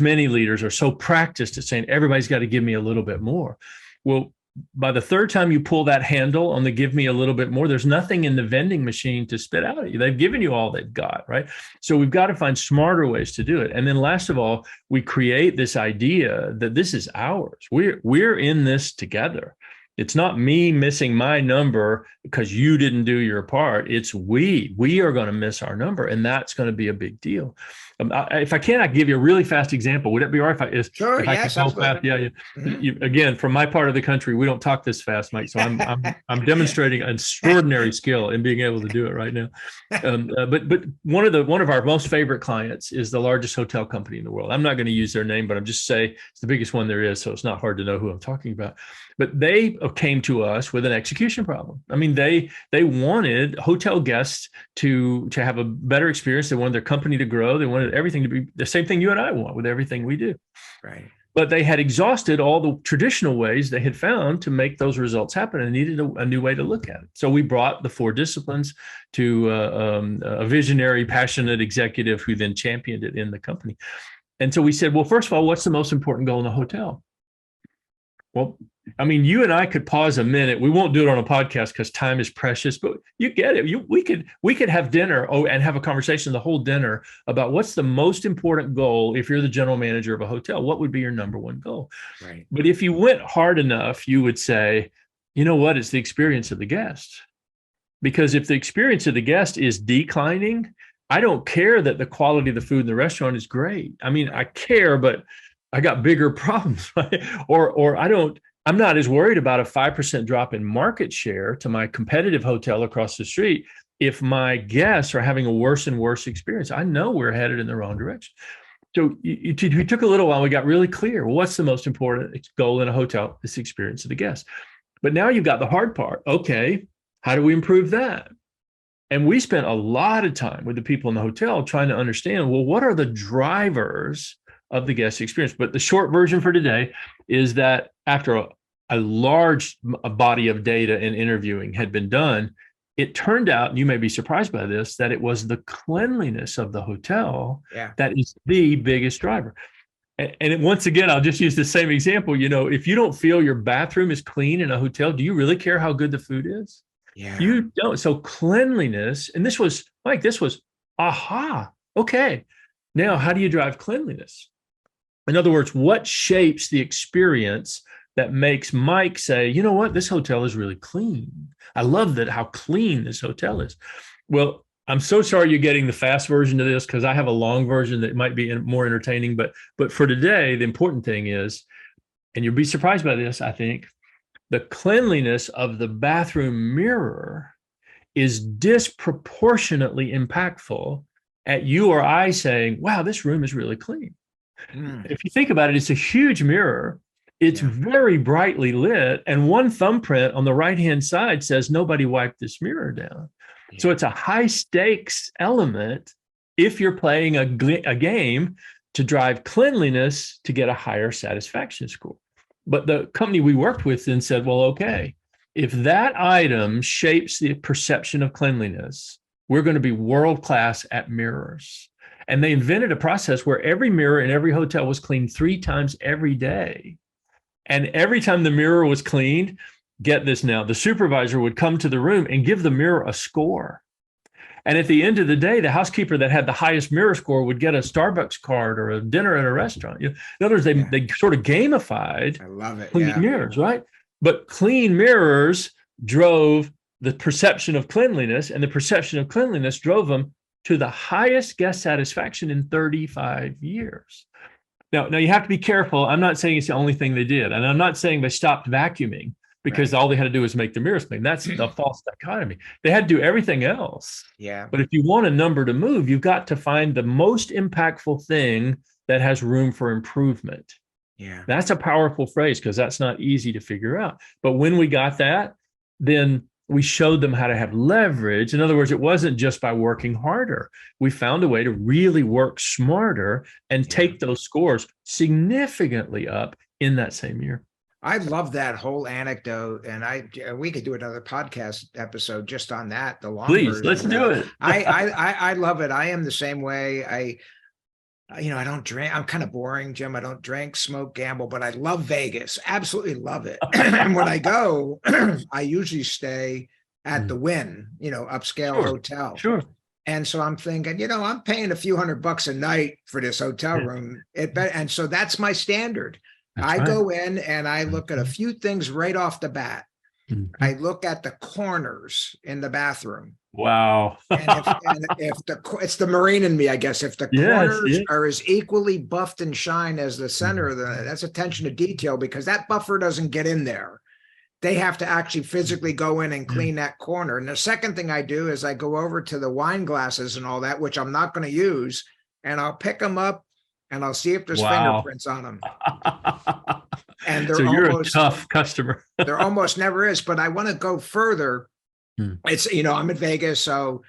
many leaders are so practiced at saying, everybody's got to give me a little bit more. Well, by the third time you pull that handle on the give me a little bit more, there's nothing in the vending machine to spit out at you. They've given you all they've got, right? So we've got to find smarter ways to do it. And then last of all, we create this idea that this is ours. We're in this together. It's not me missing my number because you didn't do your part. It's we are going to miss our number, and that's going to be a big deal. If I can, I give you a really fast example. Would it be all right Sure, if I can tell fast? Yeah. Again, from my part of the country, we don't talk this fast, Mike. So I'm demonstrating an extraordinary skill in being able to do it right now. But one of our most favorite clients is the largest hotel company in the world. I'm not going to use their name, but I'm just say it's the biggest one there is, so it's not hard to know who I'm talking about. But they came to us with an execution problem. I mean, they wanted hotel guests to have a better experience. They wanted their company to grow. They wanted everything to be the same thing you and I want with everything we do. Right. But they had exhausted all the traditional ways they had found to make those results happen, and needed a new way to look at it. So we brought the 4 disciplines to a visionary, passionate executive who then championed it in the company. And so we said, well, first of all, what's the most important goal in a hotel? Well, I mean, you and I could pause a minute. We won't do it on a podcast because time is precious, but you get it. We could have dinner and have a conversation the whole dinner about what's the most important goal. If you're the general manager of a hotel, what would be your number one goal? Right. But if you went hard enough, you would say, you know what? It's the experience of the guest. Because if the experience of the guest is declining, I don't care that the quality of the food in the restaurant is great. I mean, I care, but I got bigger problems, right? Or I'm not as worried about a 5% drop in market share to my competitive hotel across the street if my guests are having a worse and worse experience. I know we're headed in the wrong direction. So we took a little while. We got really clear. Well, what's the most important goal in a hotel? It's the experience of the guest. But now you've got the hard part. Okay, how do we improve that? And we spent a lot of time with the people in the hotel trying to understand, well, what are the drivers of the guest experience? But the short version for today is that after a large body of data and interviewing had been done, it turned out, and you may be surprised by this, that it was the cleanliness of the hotel that is the biggest driver. And once again, I'll just use the same example. You know, if you don't feel your bathroom is clean in a hotel, do you really care how good the food is? Yeah. You don't. So cleanliness, and this was, okay. Now, how do you drive cleanliness? In other words, what shapes the experience that makes Mike say, you know what, this hotel is really clean. I love how clean this hotel is. Well, I'm so sorry you're getting the fast version of this because I have a long version that might be more entertaining. But for today, the important thing is, and you'll be surprised by this, I think, the cleanliness of the bathroom mirror is disproportionately impactful at you or I saying, wow, this room is really clean. If you think about it, it's a huge mirror. It's very brightly lit. And one thumbprint on the right-hand side says, nobody wiped this mirror down. So it's a high stakes element if you're playing a game to drive cleanliness to get a higher satisfaction score. But the company we worked with then said, well, okay, if that item shapes the perception of cleanliness, we're going to be world-class at mirrors. And they invented a process where every mirror in every hotel was cleaned 3 times every day. And every time the mirror was cleaned, get this now, the supervisor would come to the room and give the mirror a score. And at the end of the day, the housekeeper that had the highest mirror score would get a Starbucks card or a dinner at a restaurant. In other words, they sort of gamified clean mirrors, right? But clean mirrors drove the perception of cleanliness, and the perception of cleanliness drove them to the highest guest satisfaction in 35 years. Now you have to be careful. I'm not saying it's the only thing they did. And I'm not saying they stopped vacuuming because all they had to do was make the mirrors clean. That's the false dichotomy. They had to do everything else. Yeah. But if you want a number to move, you've got to find the most impactful thing that has room for improvement. Yeah. That's a powerful phrase because that's not easy to figure out. But when we got that, then we showed them how to have leverage. In other words, it wasn't just by working harder. We found a way to really work smarter and take those scores significantly up in that same year. I love that whole anecdote, and we could do another podcast episode just on that. The long Please, version. let's do it. I love it. I am the same way. I don't drink. I'm kind of boring, Jim. I don't drink, smoke, gamble, but I love Vegas. Absolutely love it. And when I go, I usually stay at the Wynn, upscale hotel. Sure. And so I'm thinking, I'm paying a few $100 a night for this hotel room. And so that's my standard. I go in and I look at a few things right off the bat. I look at the corners in the bathroom. Wow. and if it's the Marine in me, I guess, if the corners are as equally buffed and shine as the center of that's attention to detail, because that buffer doesn't get in there. They have to actually physically go in and clean that corner. And the second thing I do is I go over to the wine glasses and all that, which I'm not going to use, and I'll pick them up and I'll see if there's fingerprints on them. And so you're a tough customer. There almost never is, but I want to go further. It's, I'm in Vegas, so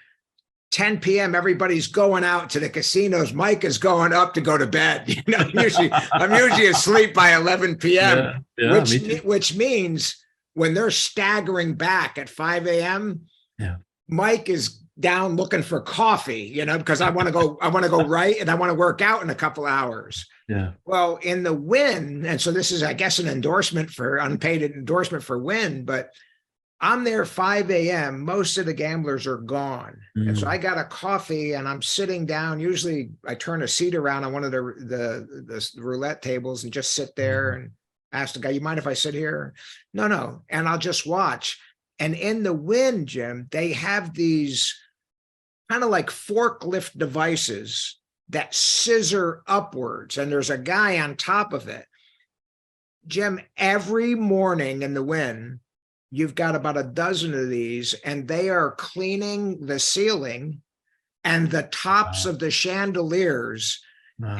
10 p.m. everybody's going out to the casinos. Mike is going up to go to bed. I'm usually asleep by 11 p.m. Which means when they're staggering back at 5 a.m., Mike is down looking for coffee, because I want to go right, and I want to work out in a couple hours. Yeah. Well, in the Wynn, and so this is, I guess, an unpaid endorsement for Wynn, but I'm there 5 a.m. Most of the gamblers are gone. And so I got a coffee and I'm sitting down. Usually I turn a seat around on one of the roulette tables and just sit there and ask the guy, you mind if I sit here? No. And I'll just watch. And in the Wynn, Jim, they have these kind of like forklift devices that scissor upwards. And there's a guy on top of it. Jim, every morning in the Wynn, you've got about a dozen of these, and they are cleaning the ceiling and the tops of the chandeliers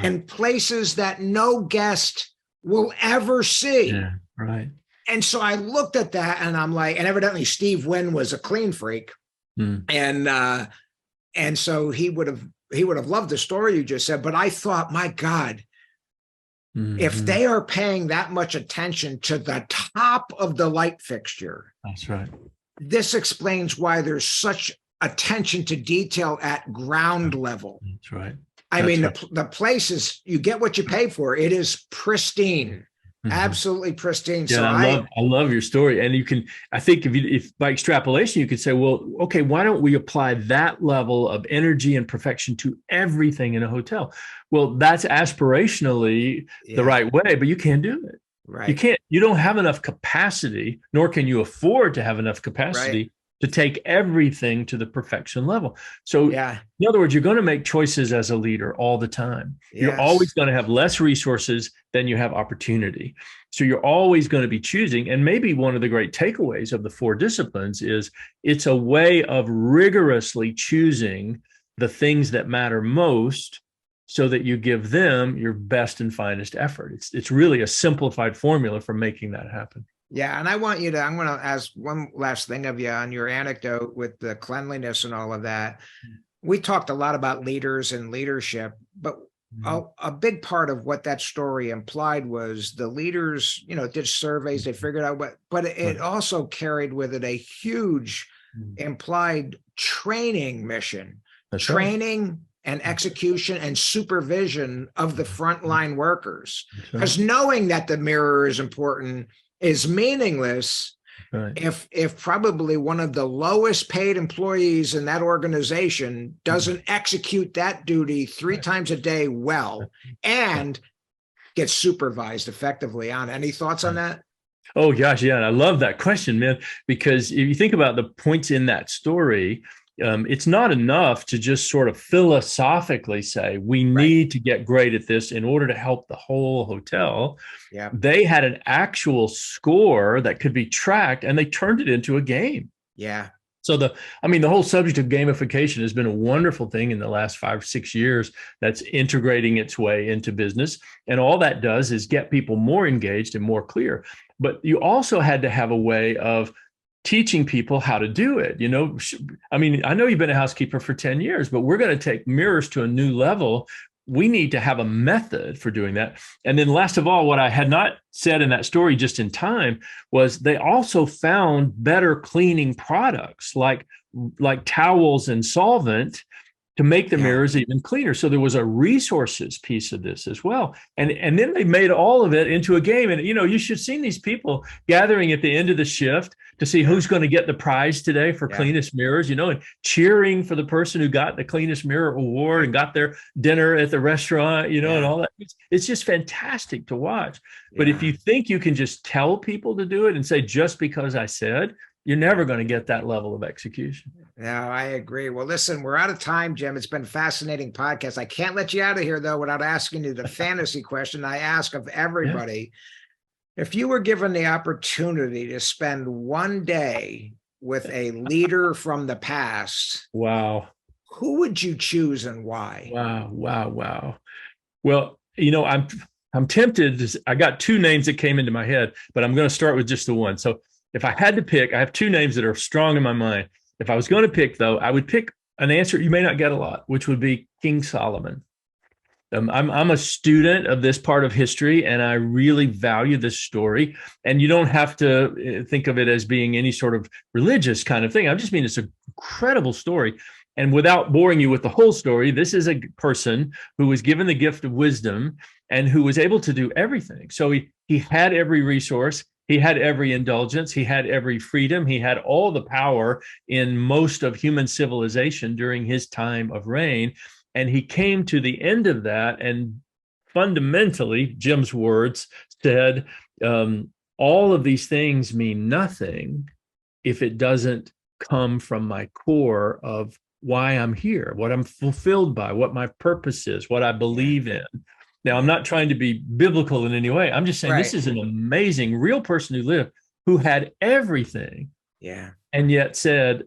in places that no guest will ever see. Yeah, right. And so I looked at that and I'm like, and evidently Steve Wynn was a clean freak. And so he would have loved the story you just said, but I thought, my God, if they are paying that much attention to the top of the light fixture, that's right. This explains why there's such attention to detail at ground level. That's right. I mean, the place is, you get what you pay for. It is pristine, absolutely pristine. Yeah, So I love your story. And you can, I think if by extrapolation, you could say, well, okay, why don't we apply that level of energy and perfection to everything in a hotel? Well, that's aspirationally the right way, but you can't do it. Right. You don't have enough capacity, nor can you afford to have enough capacity to take everything to the perfection level. So in other words, you're going to make choices as a leader all the time. You're always going to have less resources than you have opportunity. So you're always going to be choosing. And maybe one of the great takeaways of the 4 disciplines is it's a way of rigorously choosing the things that matter most so that you give them your best and finest effort. It's really a simplified formula for making that happen. Yeah. And I'm going to ask one last thing of you on your anecdote with the cleanliness and all of that. We talked a lot about leaders and leadership, but a big part of what that story implied was the leaders, did surveys, they figured out but it also carried with it a huge implied training mission. That's training and execution and supervision of the frontline workers. Because knowing that the mirror is important is meaningless if probably one of the lowest paid employees in that organization doesn't execute that duty 3 times a day well and get supervised effectively on. Any thoughts on that? Oh, gosh, yeah. And I love that question, man, because if you think about the points in that story, it's not enough to just sort of philosophically say, we need to get great at this in order to help the whole hotel. Yeah. They had an actual score that could be tracked, and they turned it into a game. Yeah. So the whole subject of gamification has been a wonderful thing in the last 5-6 years that's integrating its way into business. And all that does is get people more engaged and more clear. But you also had to have a way of teaching people how to do it. I know you've been a housekeeper for 10 years, but we're going to take mirrors to a new level. We need to have a method for doing that. And then last of all, what I had not said in that story just in time was they also found better cleaning products like towels and solvent to make the mirrors even cleaner. So there was a resources piece of this as well. And then they made all of it into a game. And, you should have seen these people gathering at the end of the shift to see who's going to get the prize today for cleanest mirrors, and cheering for the person who got the cleanest mirror award and got their dinner at the restaurant, and all that. It's just fantastic to watch. But if you think you can just tell people to do it and say, just because I said, you're never going to get that level of execution. No, I agree. Well, listen, we're out of time, Jim. It's been a fascinating podcast. I can't let you out of here, though, without asking you the fantasy question I ask of everybody. If you were given the opportunity to spend one day with a leader from the past, wow, who would you choose and why? Wow. Well, I'm tempted. I got 2 names that came into my head, but I'm going to start with just the one. So if I had to pick, I have 2 names that are strong in my mind. If I was going to pick, though, I would pick an answer you may not get a lot, which would be King Solomon. I'm a student of this part of history, and I really value this story. And you don't have to think of it as being any sort of religious kind of thing. I just mean it's an incredible story. And without boring you with the whole story, this is a person who was given the gift of wisdom and who was able to do everything. So he had every resource, he had every indulgence, he had every freedom, he had all the power in most of human civilization during his time of reign. And he came to the end of that and fundamentally, Jim's words said, all of these things mean nothing if it doesn't come from my core of why I'm here, what I'm fulfilled by, what my purpose is, what I believe in. Now, I'm not trying to be biblical in any way. I'm just saying this is an amazing real person who lived, who had everything. Yeah. And yet said,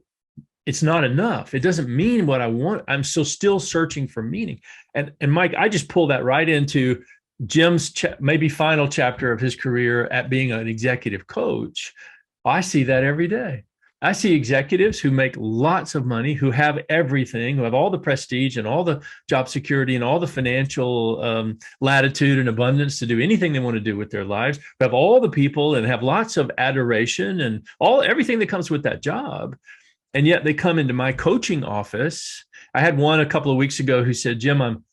it's not enough. It doesn't mean what I want. I'm still searching for meaning. And Mike, I just pull that right into Jim's maybe final chapter of his career at being an executive coach. I see that every day. I see executives who make lots of money, who have everything, who have all the prestige and all the job security and all the financial latitude and abundance to do anything they want to do with their lives, who have all the people and have lots of adoration and everything that comes with that job. And yet they come into my coaching office. I had one a couple of weeks ago who said, Jim,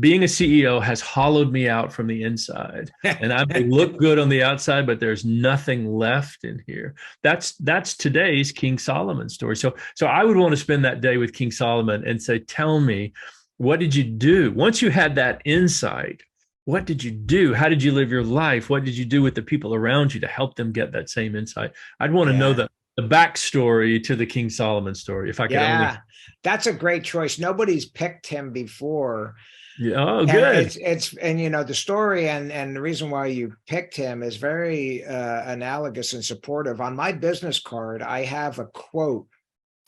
being a CEO has hollowed me out from the inside, and I may look good on the outside, but there's nothing left in here. That's today's King Solomon story. So I would want to spend that day with King Solomon and say, tell me, what did you do? Once you had that insight, what did you do? How did you live your life? What did you do with the people around you to help them get that same insight? I'd want to know the backstory to the King Solomon story. If I could only. That's a great choice. Nobody's picked him before. Yeah, oh, good. And you know, the story and the reason why you picked him is very analogous and supportive. On my business card, I have a quote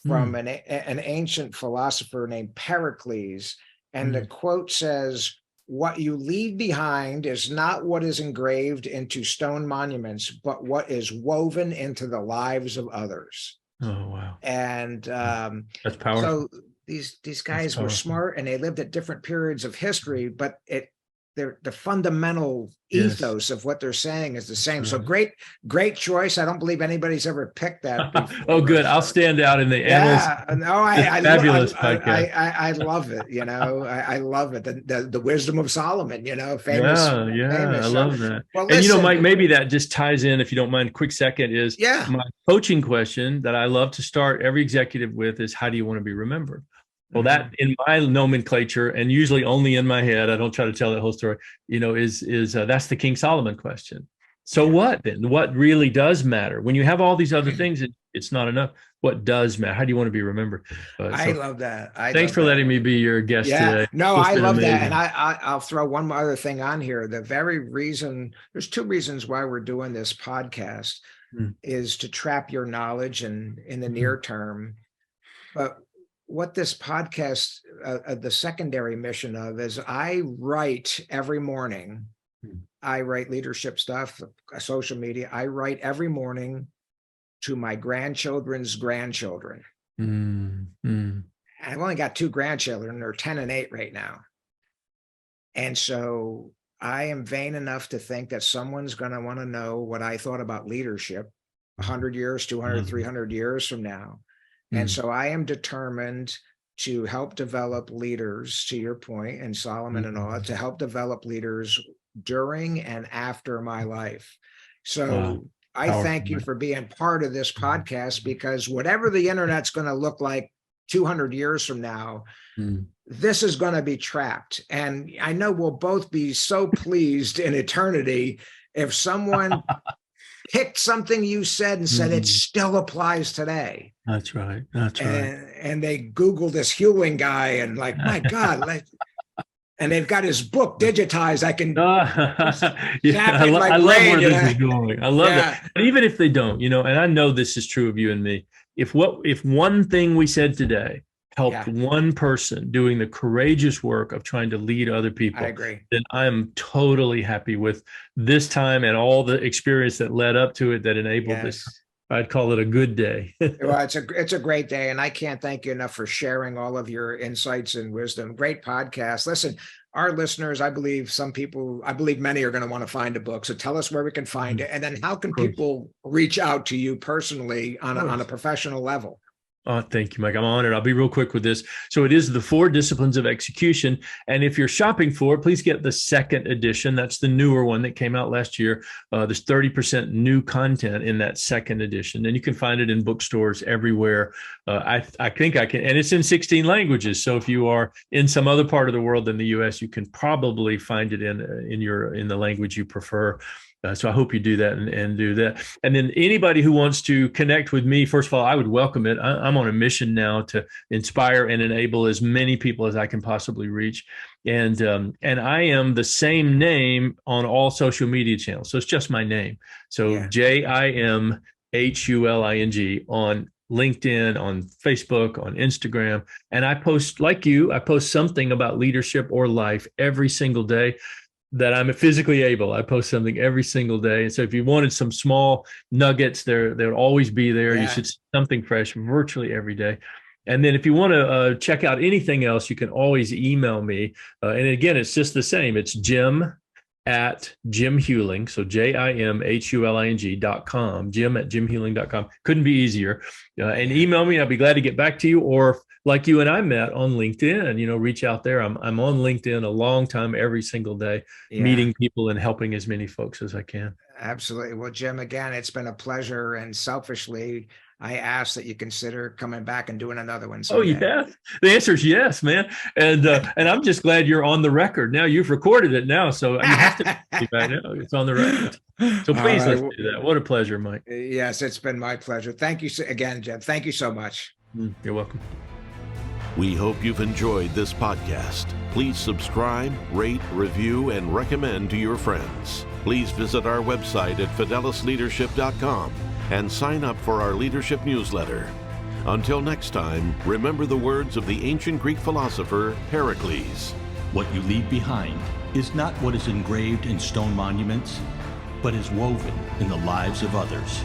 from an ancient philosopher named Pericles, and the quote says, "What you leave behind is not what is engraved into stone monuments, but what is woven into the lives of others." Oh, wow. And that's powerful. So these guys were smart and they lived at different periods of history, but the fundamental ethos of what they're saying is the same. So great choice. I don't believe anybody's ever picked that before. Oh, good. I'll stand out in the annals. Fabulous podcast. I love it. You know, I love it. The wisdom of Solomon, you know, famous. Famous. I love that. Well, and you know, Mike, maybe that just ties in, if you don't mind, a quick second, is my coaching question that I love to start every executive with is, how do you want to be remembered? Well, that in my nomenclature, and usually only in my head, I don't try to tell that whole story, you know, is that's the King Solomon question. So what then? What really does matter? When you have all these other things, it's not enough. What does matter? How do you want to be remembered? I love that. Thanks for letting me be your guest today. No, I love that. And I'll throw one other thing on here. The very reason, there's two reasons why we're doing this podcast is to trap your knowledge in the near term. But what this podcast, the secondary mission of, is I write every morning. I write leadership stuff, social media. I write every morning to my grandchildren's grandchildren. I've only got 2 grandchildren. They're 10 and 8 right now. And so I am vain enough to think that someone's going to want to know what I thought about leadership 100 years, 200, 300 years from now. And so I am determined to help develop leaders, to your point, and Solomon and all, to help develop leaders during and after my life. So I thank you for being part of this podcast, because whatever the internet's going to look like 200 years from now, this is going to be trapped. And I know we'll both be so pleased in eternity if someone picked something you said and said it still applies today. That's right. That's right. And they Googled this Huling guy and like, my God, and they've got his book digitized. I can. I love where this is going. I love that. But even if they don't, you know, and I know this is true of you and me, if one thing we said today helped one person doing the courageous work of trying to lead other people, I agree. Then I'm totally happy with this time and all the experience that led up to it that enabled this. I'd call it a good day. Well, it's a great day, and I can't thank you enough for sharing all of your insights and wisdom. Great podcast. Listen, our listeners, I believe many are going to want to find a book. So tell us where we can find it, and then how can people reach out to you personally on a professional level? Oh, thank you, Mike. I'm honored. I'll be real quick with this. So it is the 4 Disciplines of Execution. And if you're shopping for it, please get the 2nd edition. That's the newer one that came out last year. There's 30% new content in that 2nd edition. And you can find it in bookstores everywhere. I think I can, and it's in 16 languages. So if you are in some other part of the world than the US, you can probably find it in the language you prefer. So I hope you do that and do that. And then anybody who wants to connect with me, first of all, I would welcome it. I'm on a mission now to inspire and enable as many people as I can possibly reach. And I am the same name on all social media channels. So it's just my name. So Jim Huling on LinkedIn, on Facebook, on Instagram. And I post, like you, I post something about leadership or life every single day that I'm physically able. I post something every single day. And so if you wanted some small nuggets, they'll always be there. You should see something fresh virtually every day. And then if you want to check out anything else, you can always email me. And again, it's just the same. It's Jim@JimHuling. So JimHuling.com, Jim@JimHuling.com. Couldn't be easier. And email me. I'll be glad to get back to you. Or like you and I met on LinkedIn, reach out there. I'm on LinkedIn a long time, every single day, meeting people and helping as many folks as I can. Absolutely. Well, Jim, again, it's been a pleasure. And selfishly, I ask that you consider coming back and doing another one someday. Oh, yeah. The answer is yes, man. And I'm just glad you're on the record. Now you've recorded it now, so you have to be back now. It's on the record. So please, let's do that. What a pleasure, Mike. Yes, it's been my pleasure. Thank you again, Jim. Thank you so much. You're welcome. We hope you've enjoyed this podcast. Please subscribe, rate, review, and recommend to your friends. Please visit our website at fidelisleadership.com and sign up for our leadership newsletter. Until next time, remember the words of the ancient Greek philosopher Pericles. What you leave behind is not what is engraved in stone monuments, but is woven in the lives of others.